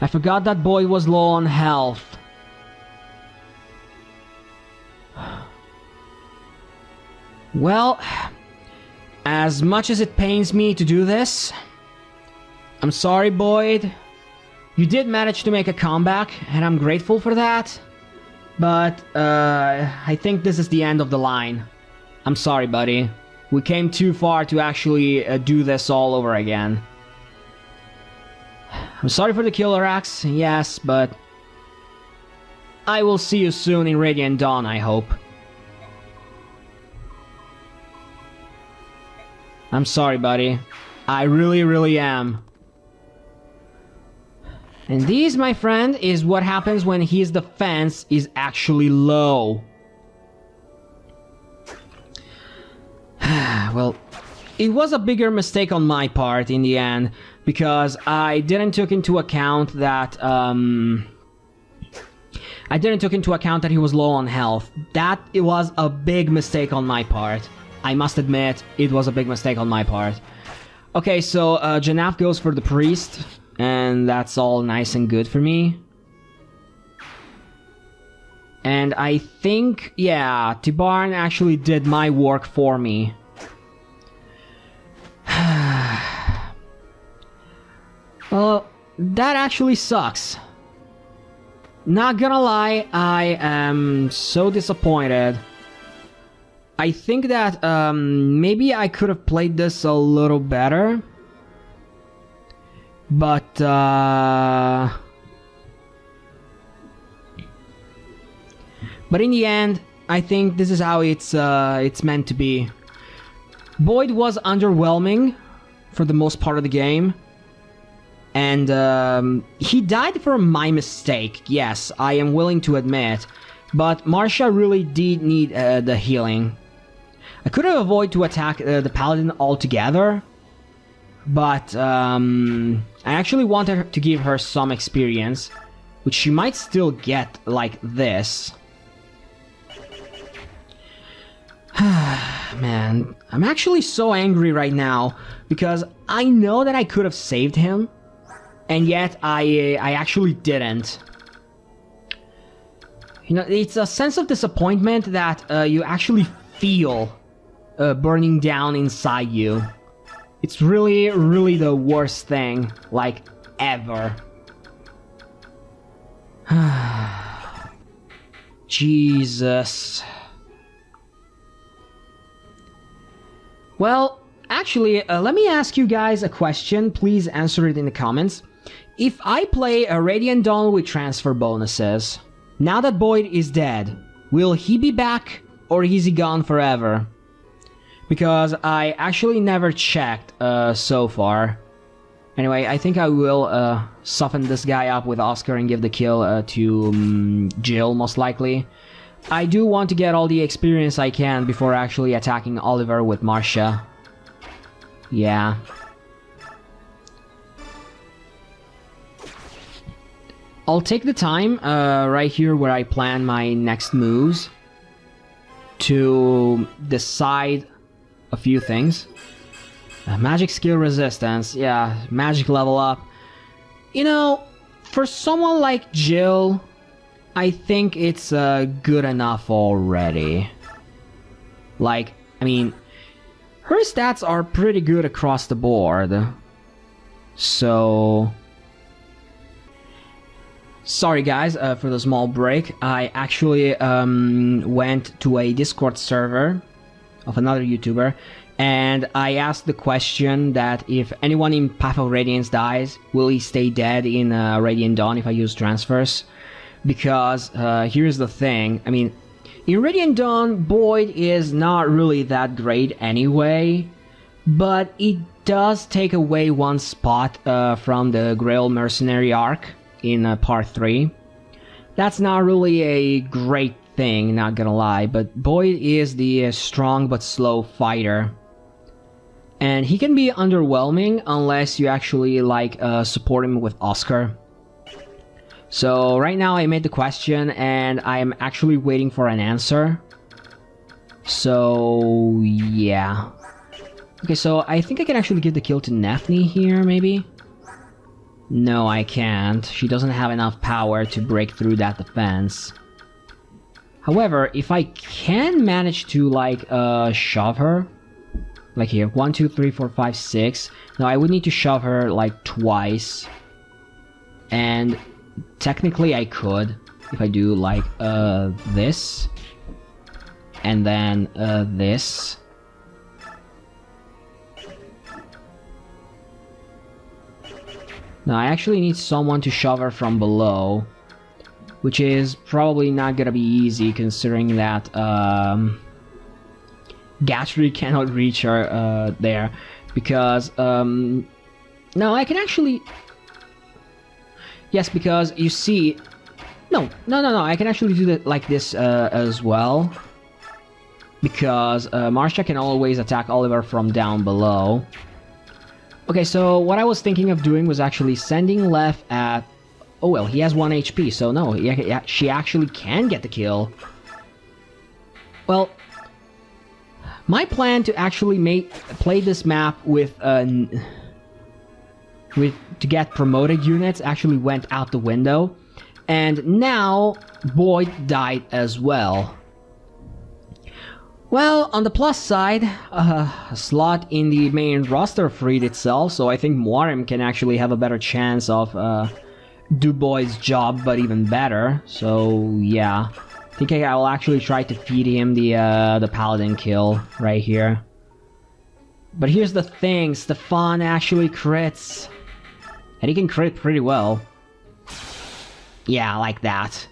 I forgot that boy was low on health. Well, as much as it pains me to do this, I'm sorry, Boyd. You did manage to make a comeback, and I'm grateful for that. But, I think this is the end of the line. I'm sorry, buddy. We came too far to actually do this all over again. I'm sorry for the Killer Axe, yes, but... I will see you soon in Radiant Dawn, I hope. I'm sorry, buddy. I really, really am. And this, my friend, is what happens when his defense is actually low. Well, it was a bigger mistake on my part in the end, because I didn't took into account that, he was low on health. It was a big mistake on my part. I must admit, it was a big mistake on my part. Okay, so Janaf goes for the priest, and that's all nice and good for me. And I think, yeah, Tibarn actually did my work for me. Well, that actually sucks. Not gonna lie, I am so disappointed. I think that maybe I could have played this a little better. But in the end, I think this is how it's meant to be. Boyd was underwhelming for the most part of the game. And he died for my mistake, yes, I am willing to admit. But Marcia really did need the healing. I could have avoided to attack the paladin altogether. But I actually wanted to give her some experience, which she might still get like this. Man, I'm actually so angry right now because I know that I could have saved him, and yet I actually didn't. You know, it's a sense of disappointment that you actually feel burning down inside you. It's really, really the worst thing, like, ever. Jesus. Well, actually, let me ask you guys a question. Please answer it in the comments. If I play a Radiant Dawn with transfer bonuses, now that Boyd is dead, will he be back or is he gone forever? Because I actually never checked so far. Anyway, I think I will soften this guy up with Oscar and give the kill to Jill, most likely. I do want to get all the experience I can before actually attacking Oliver with Marcia. Yeah. I'll take the time right here where I plan my next moves to decide a few things. Magic skill resistance, yeah, magic level up. You know, for someone like Jill, I think it's good enough already. Like, I mean, her stats are pretty good across the board. So... Sorry guys for the small break. I actually went to a Discord server of another YouTuber, and I asked the question that if anyone in Path of Radiance dies, will he stay dead in Radiant Dawn if I use transfers? Because here's the thing, I mean, in Radiant Dawn, Boyd is not really that great anyway, but it does take away one spot from the Grail Mercenary arc in part 3. That's not really a great thing, not gonna lie, but Boyd is the strong but slow fighter. And he can be underwhelming unless you actually like support him with Oscar. So right now I made the question and I'm actually waiting for an answer. So yeah. Okay, so I think I can actually give the kill to Nephne here, maybe? No, I can't. She doesn't have enough power to break through that defense. However, if I can manage to, like, shove her... Like here, 1, 2, 3, 4, 5, 6. Now, I would need to shove her, like, twice. And technically I could, if I do, like, this. And then, this. Now, I actually need someone to shove her from below, which is probably not gonna be easy considering that Gatry cannot reach her there, because no, I can actually... Yes, because you see... No, I can actually do that like this as well, because Marcia can always attack Oliver from down below. Okay, so what I was thinking of doing was actually sending Left at... Oh well, he has 1 HP, so no, she actually can get the kill. Well, my plan to actually play this map with to get promoted units actually went out the window, and now Boyd died as well. Well, on the plus side, a slot in the main roster freed itself, so I think Moirim can actually have a better chance of do Boyd's job, but even better. So yeah, I think I will actually try to feed him the Paladin kill right here. But here's the thing, Stefan actually crits, and he can crit pretty well. Yeah, like that.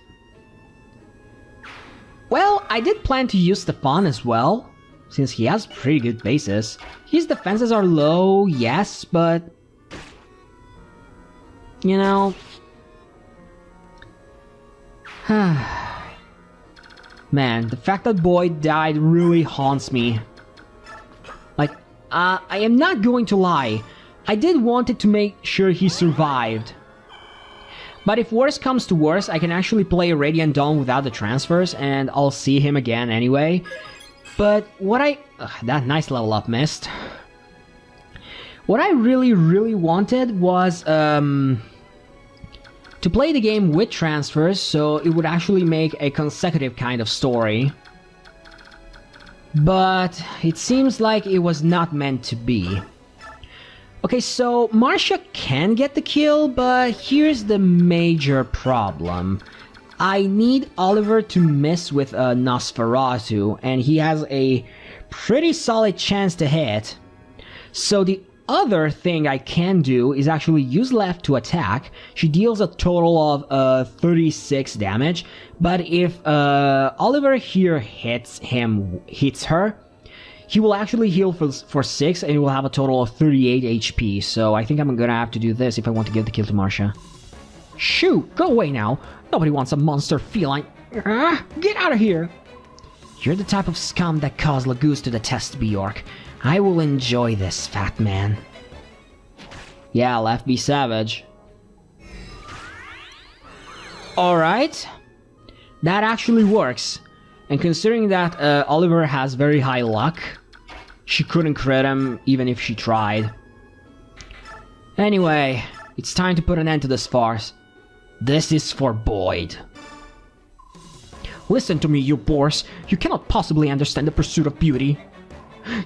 Well, I did plan to use Stefan as well, since he has pretty good bases. His defenses are low, yes, but... You know... Man, the fact that Boyd died really haunts me. Like, I am not going to lie. I did want to make sure he survived. But if worse comes to worse, I can actually play Radiant Dawn without the transfers, and I'll see him again anyway. But what that nice level up missed. What I really wanted was to play the game with transfers, so it would actually make a consecutive kind of story. But it seems like it was not meant to be. Okay, so Marcia can get the kill, but here's the major problem. I need Oliver to miss with Nosferatu, and he has a pretty solid chance to hit. So the other thing I can do is actually use Left to attack. She deals a total of 36 damage, but if Oliver here hits her, he will actually heal for 6, and he will have a total of 38 HP, so I think I'm gonna have to do this if I want to give the kill to Marcia. Shoot! Go away now! Nobody wants a monster feline! Get out of here! You're the type of scum that caused Laguz to detest Bjork. I will enjoy this, fat man. Yeah, Left be savage. Alright. That actually works. And considering that Oliver has very high luck, she couldn't crit him even if she tried. Anyway, it's time to put an end to this farce. This is for Boyd. Listen to me, you boors. You cannot possibly understand the pursuit of beauty.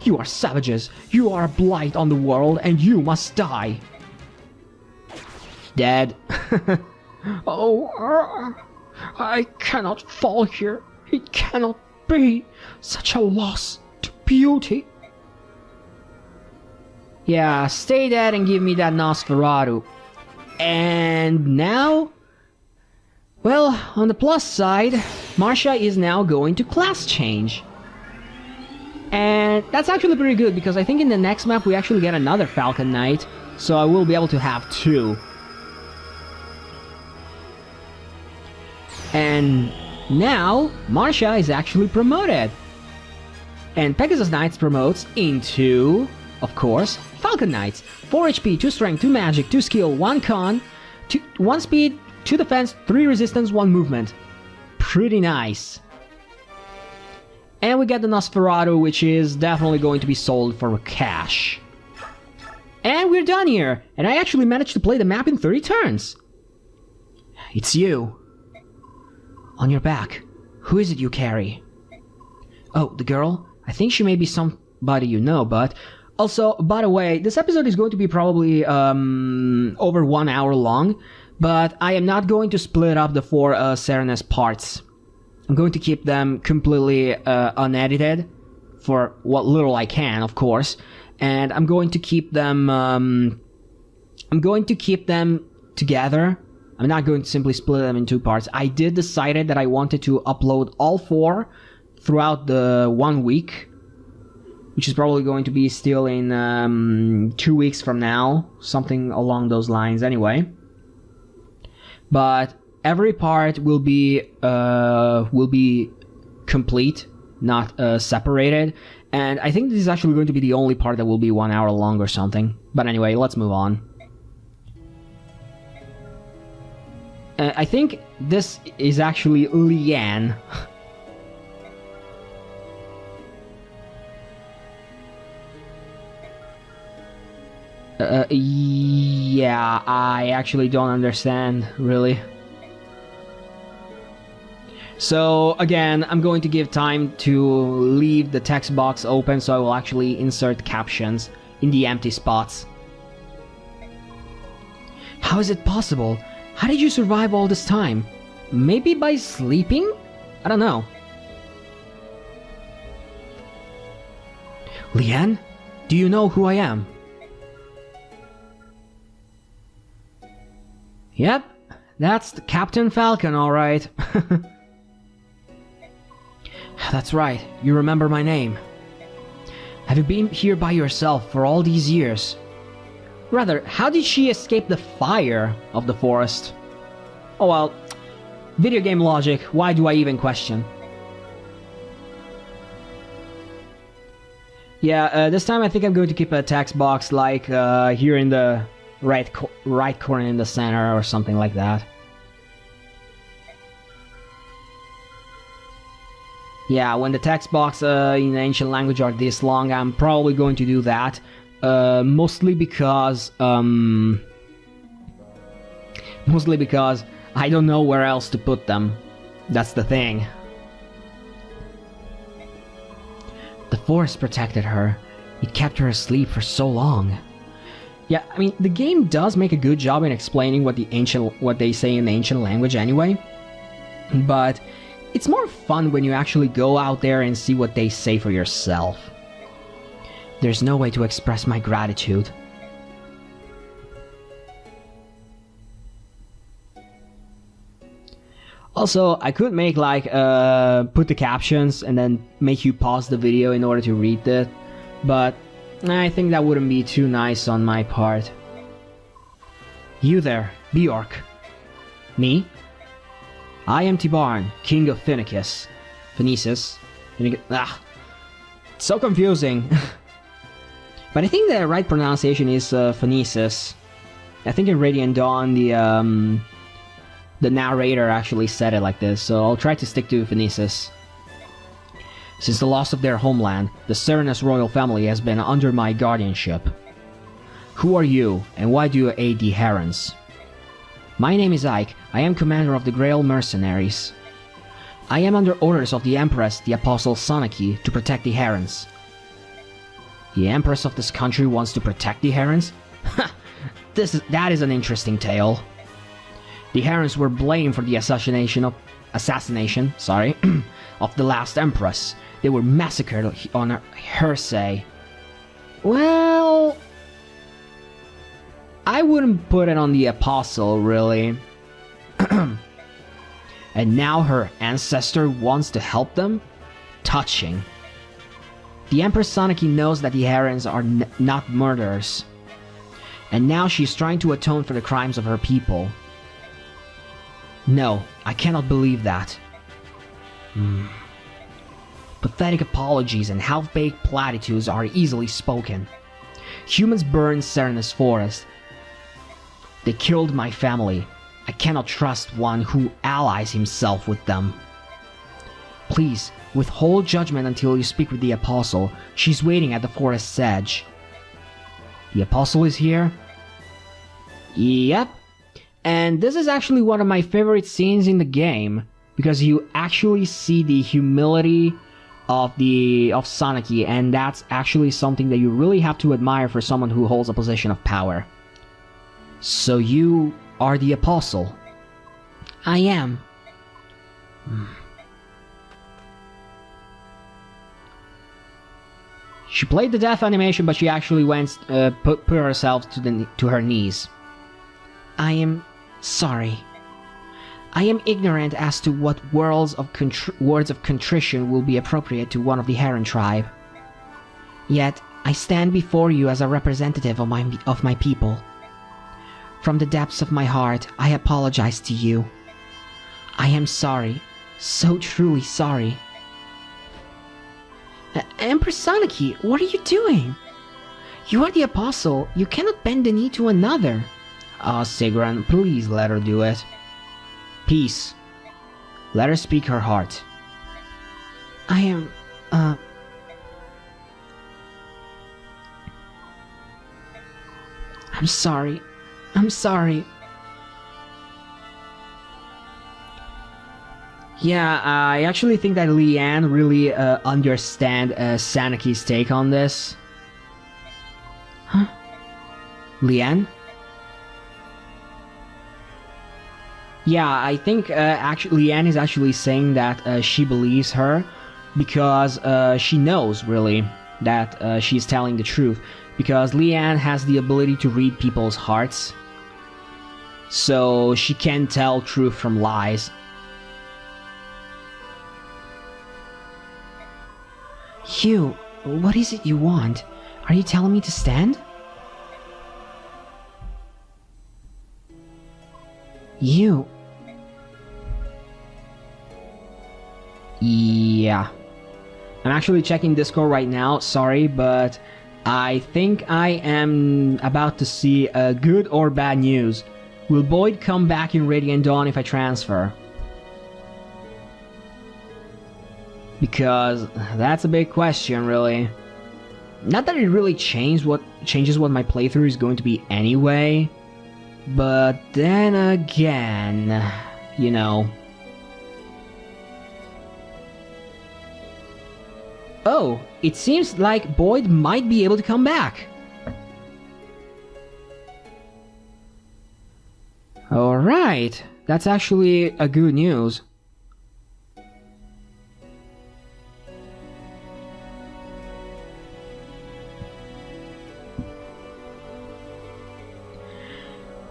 You are savages. You are a blight on the world, and you must die. Dead. Oh, I cannot fall here. It cannot be. Such a loss to beauty. Yeah, stay dead and give me that Nosferatu. And now... Well, on the plus side, Marcia is now going to class change. And that's actually pretty good, because I think in the next map we actually get another Falcon Knight, so I will be able to have two. And now, Marcia is actually promoted. And Pegasus Knights promotes into, of course, Falcon Knights. 4 HP, 2 strength, 2 magic, 2 skill, 1 con, 1 speed, 2 defense, 3 resistance, 1 movement. Pretty nice. And we get the Nosferatu, which is definitely going to be sold for cash. And we're done here. And I actually managed to play the map in 30 turns. It's you. On your back. Who is it you carry? Oh, the girl? I think she may be somebody you know, but... Also, by the way, this episode is going to be probably over 1 hour long, but I am not going to split up the 4 Serenes parts. I'm going to keep them completely unedited, for what little I can, of course, and I'm going to keep them together. I'm not going to simply split them in 2 parts. I did decide that I wanted to upload all 4 throughout the 1 week, which is probably going to be still in 2 weeks from now, something along those lines anyway. But every part will be complete, not separated, and I think this is actually going to be the only part that will be 1 hour long or something. But anyway, let's move on. I think this is actually Leanne. Yeah, I actually don't understand, really. So, again, I'm going to give time to leave the text box open, so I will actually insert captions in the empty spots. How is it possible? How did you survive all this time? Maybe by sleeping? I don't know. Leanne, do you know who I am? Yep, that's the Captain Falcon, alright. That's right, you remember my name. Have you been here by yourself for all these years? Rather, how did she escape the fire of the forest? Oh well, video game logic, why do I even question? Yeah, this time I think I'm going to keep a text box like here in the right corner in the center or something like that. Yeah, when the text box in ancient language are this long, I'm probably going to do that. Mostly because I don't know where else to put them. That's the thing. The forest protected her. It kept her asleep for so long. Yeah, I mean, the game does make a good job in explaining what they say in the ancient language anyway. But it's more fun when you actually go out there and see what they say for yourself. There's no way to express my gratitude. Also, I could make like, put the captions and then make you pause the video in order to read it, but I think that wouldn't be too nice on my part. You there, Bjork. Me? I am Tibarn, king of Phoenicius. Phoenicius? Ah, it's so confusing. But I think the right pronunciation is Phoenicius. I think in Radiant Dawn the narrator actually said it like this, so I'll try to stick to Phoenicius. Since the loss of their homeland, the Serenes royal family has been under my guardianship. Who are you, and why do you aid the Herons? My name is Ike. I am commander of the Grail Mercenaries. I am under orders of the Empress, the Apostle Sonaki, to protect the Herons. The Empress of this country wants to protect the Herons? That is an interesting tale. The Herons were blamed for the assassination, of the last Empress. They were massacred on her say. Well, I wouldn't put it on the Apostle, really. And now her ancestor wants to help them? Touching. The Empress Sanaki knows that the Herons are not murderers. And now she's trying to atone for the crimes of her people. No, I cannot believe that. Pathetic apologies and half-baked platitudes are easily spoken. Humans burned Serenes forest. They killed my family. I cannot trust one who allies himself with them. Please, withhold judgment until you speak with the Apostle. She's waiting at the forest's edge. The Apostle is here? Yep. And this is actually one of my favorite scenes in the game, because you actually see the humility of Sanaki, and that's actually something that you really have to admire for someone who holds a position of power. So you are the Apostle? I am. She played the death animation, but she actually went put herself to her knees. I am sorry. I am ignorant as to what words of contrition will be appropriate to one of the Heron tribe. Yet I stand before you as a representative of my people. From the depths of my heart, I apologize to you. I am sorry, so truly sorry. Empress Sanaki, what are you doing? You are the Apostle. You cannot bend the knee to another. Sigran, please let her do it. Peace. Let her speak her heart. I am, I'm sorry. I'm sorry. Yeah, I actually think that Leanne really understands Sanaki's take on this. Huh? Leanne? Yeah, I think actually Leanne is actually saying that she believes her because she knows, really, that she's telling the truth. Because Leanne has the ability to read people's hearts. So she can tell truth from lies. You, what is it you want? Are you telling me to stand? You... Yeah. I'm actually checking Discord right now, sorry, but I think I am about to see good or bad news. Will Boyd come back in Radiant Dawn if I transfer? Because that's a big question, really. Not that it really changes what my playthrough is going to be anyway, but then again, you know. Oh, it seems like Boyd might be able to come back. Alright, that's actually a good news.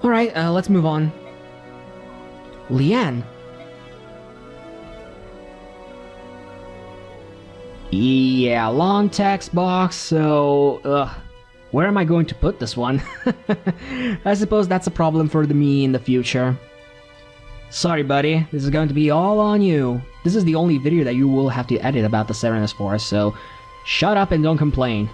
Alright, let's move on. Leanne. Yeah, long text box, so... where am I going to put this one? I suppose that's a problem for me in the future. Sorry, buddy. This is going to be all on you. This is the only video that you will have to edit about the Serenes Forest, so... shut up and don't complain.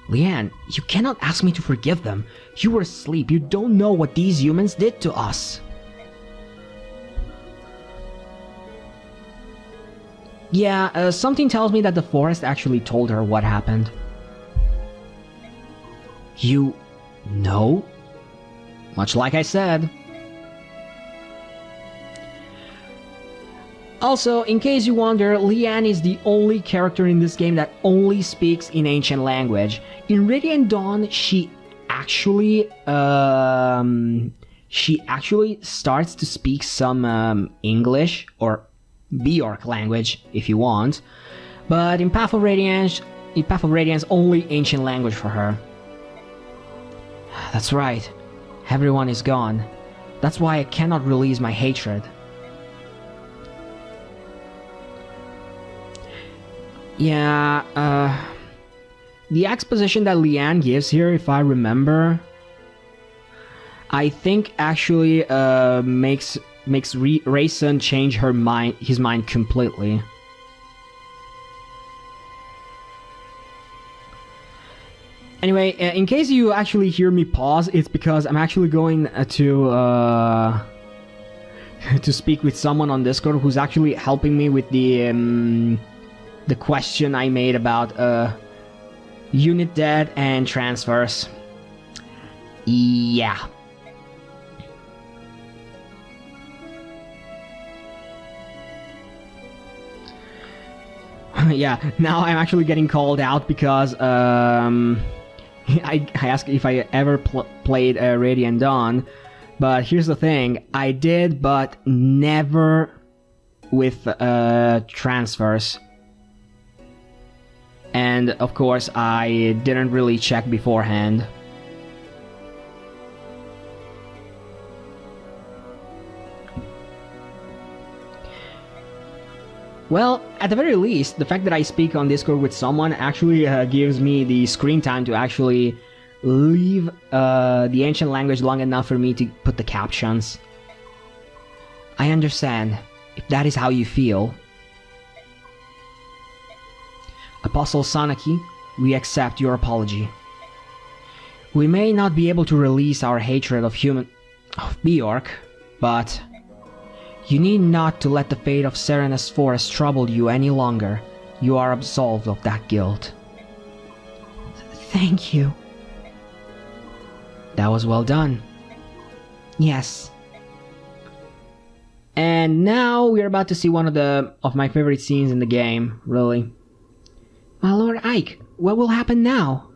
Leanne, you cannot ask me to forgive them. You were asleep. You don't know what these humans did to us. Yeah, something tells me that the forest actually told her what happened. You know? Much like I said. Also, in case you wonder, Leanne is the only character in this game that only speaks in ancient language. In Radiant Dawn, she actually starts to speak some English or Bjork language if you want, but in Path of Radiance, only ancient language for her. That's right, everyone is gone. That's why I cannot release my hatred. Yeah, the exposition that Leanne gives here, if I remember, I think actually makes Reyson change his mind completely. Anyway, in case you actually hear me pause, it's because I'm actually going to speak with someone on Discord who's actually helping me with the question I made about unit dead and transfers. Yeah. Yeah, now I'm actually getting called out because I asked if I ever played Radiant Dawn, but here's the thing, I did, but never with transfers. And of course, I didn't really check beforehand. Well, at the very least, the fact that I speak on Discord with someone actually gives me the screen time to actually leave the ancient language long enough for me to put the captions. I understand, if that is how you feel. Apostle Sanaki, we accept your apology. We may not be able to release our hatred of Bjork, but you need not to let the fate of Serenes Forest trouble you any longer. You are absolved of that guilt. Thank you. That was well done. Yes. And now we're about to see one of my favorite scenes in the game, really. My Lord Ike, what will happen now?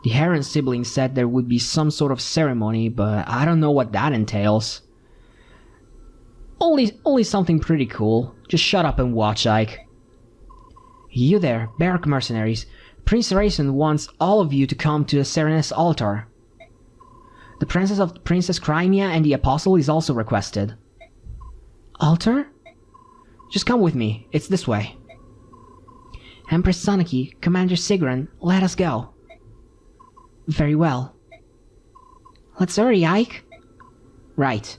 The Heron siblings said there would be some sort of ceremony, but I don't know what that entails. Only something pretty cool. Just shut up and watch, Ike. You there, Barrack mercenaries. Prince Reyson wants all of you to come to the Serenes altar. The Princess Crimea and the Apostle is also requested. Altar? Just come with me. It's this way. Empress Sanaki, Commander Sigrun, let us go. Very well. Let's hurry, Ike. Right.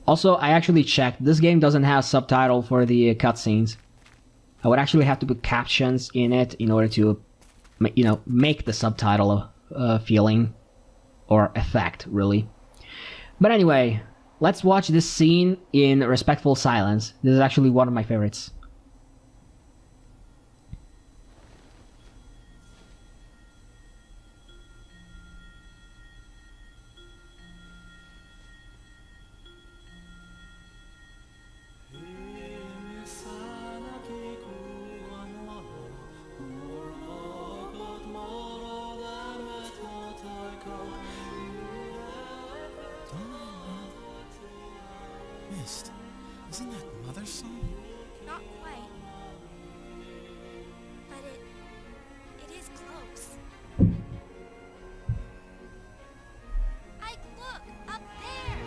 Also, I actually checked. This game doesn't have subtitle for the cutscenes. I would actually have to put captions in it in order to, you know, make the subtitle feeling or effect, really. But anyway, let's watch this scene in respectful silence. This is actually one of my favorites. Isn't that Mother's song? Not quite. But it is close. Ike, look! Up there!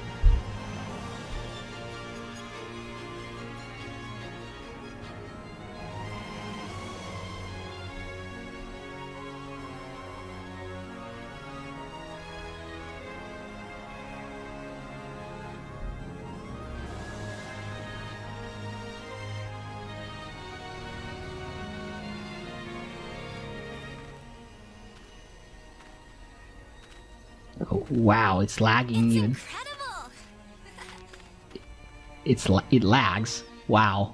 Oh, wow, it's lagging It's even. incredible! It lags. Wow.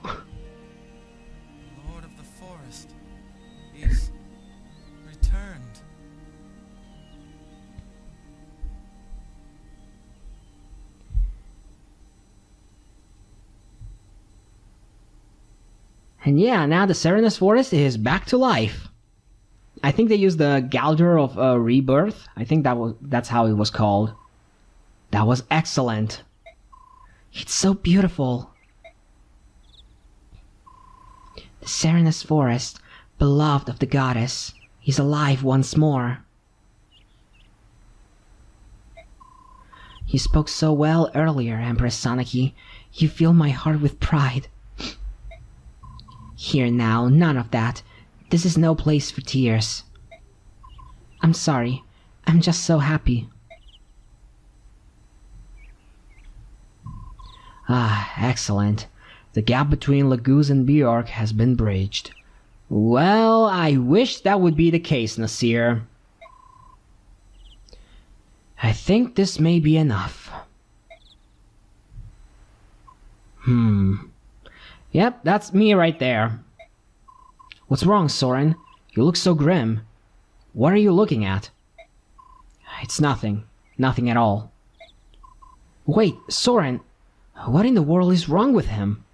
Lord of the Forest. He's returned. And yeah, now the Serenes forest is back to life. I think they used the Galder of Rebirth. I think that's how it was called. That was excellent. It's so beautiful. The Serenes forest, beloved of the goddess, is alive once more. You spoke so well earlier, Empress Sanaki. You fill my heart with pride. Here now, none of that. This is no place for tears. I'm sorry. I'm just so happy. Ah, excellent. The gap between Laguz and Bjork has been bridged. Well, I wish that would be the case, Nasir. I think this may be enough. Yep, that's me right there. What's wrong, Soren? You look so grim. What are you looking at? It's nothing. Nothing at all. Wait, Soren, what in the world is wrong with him?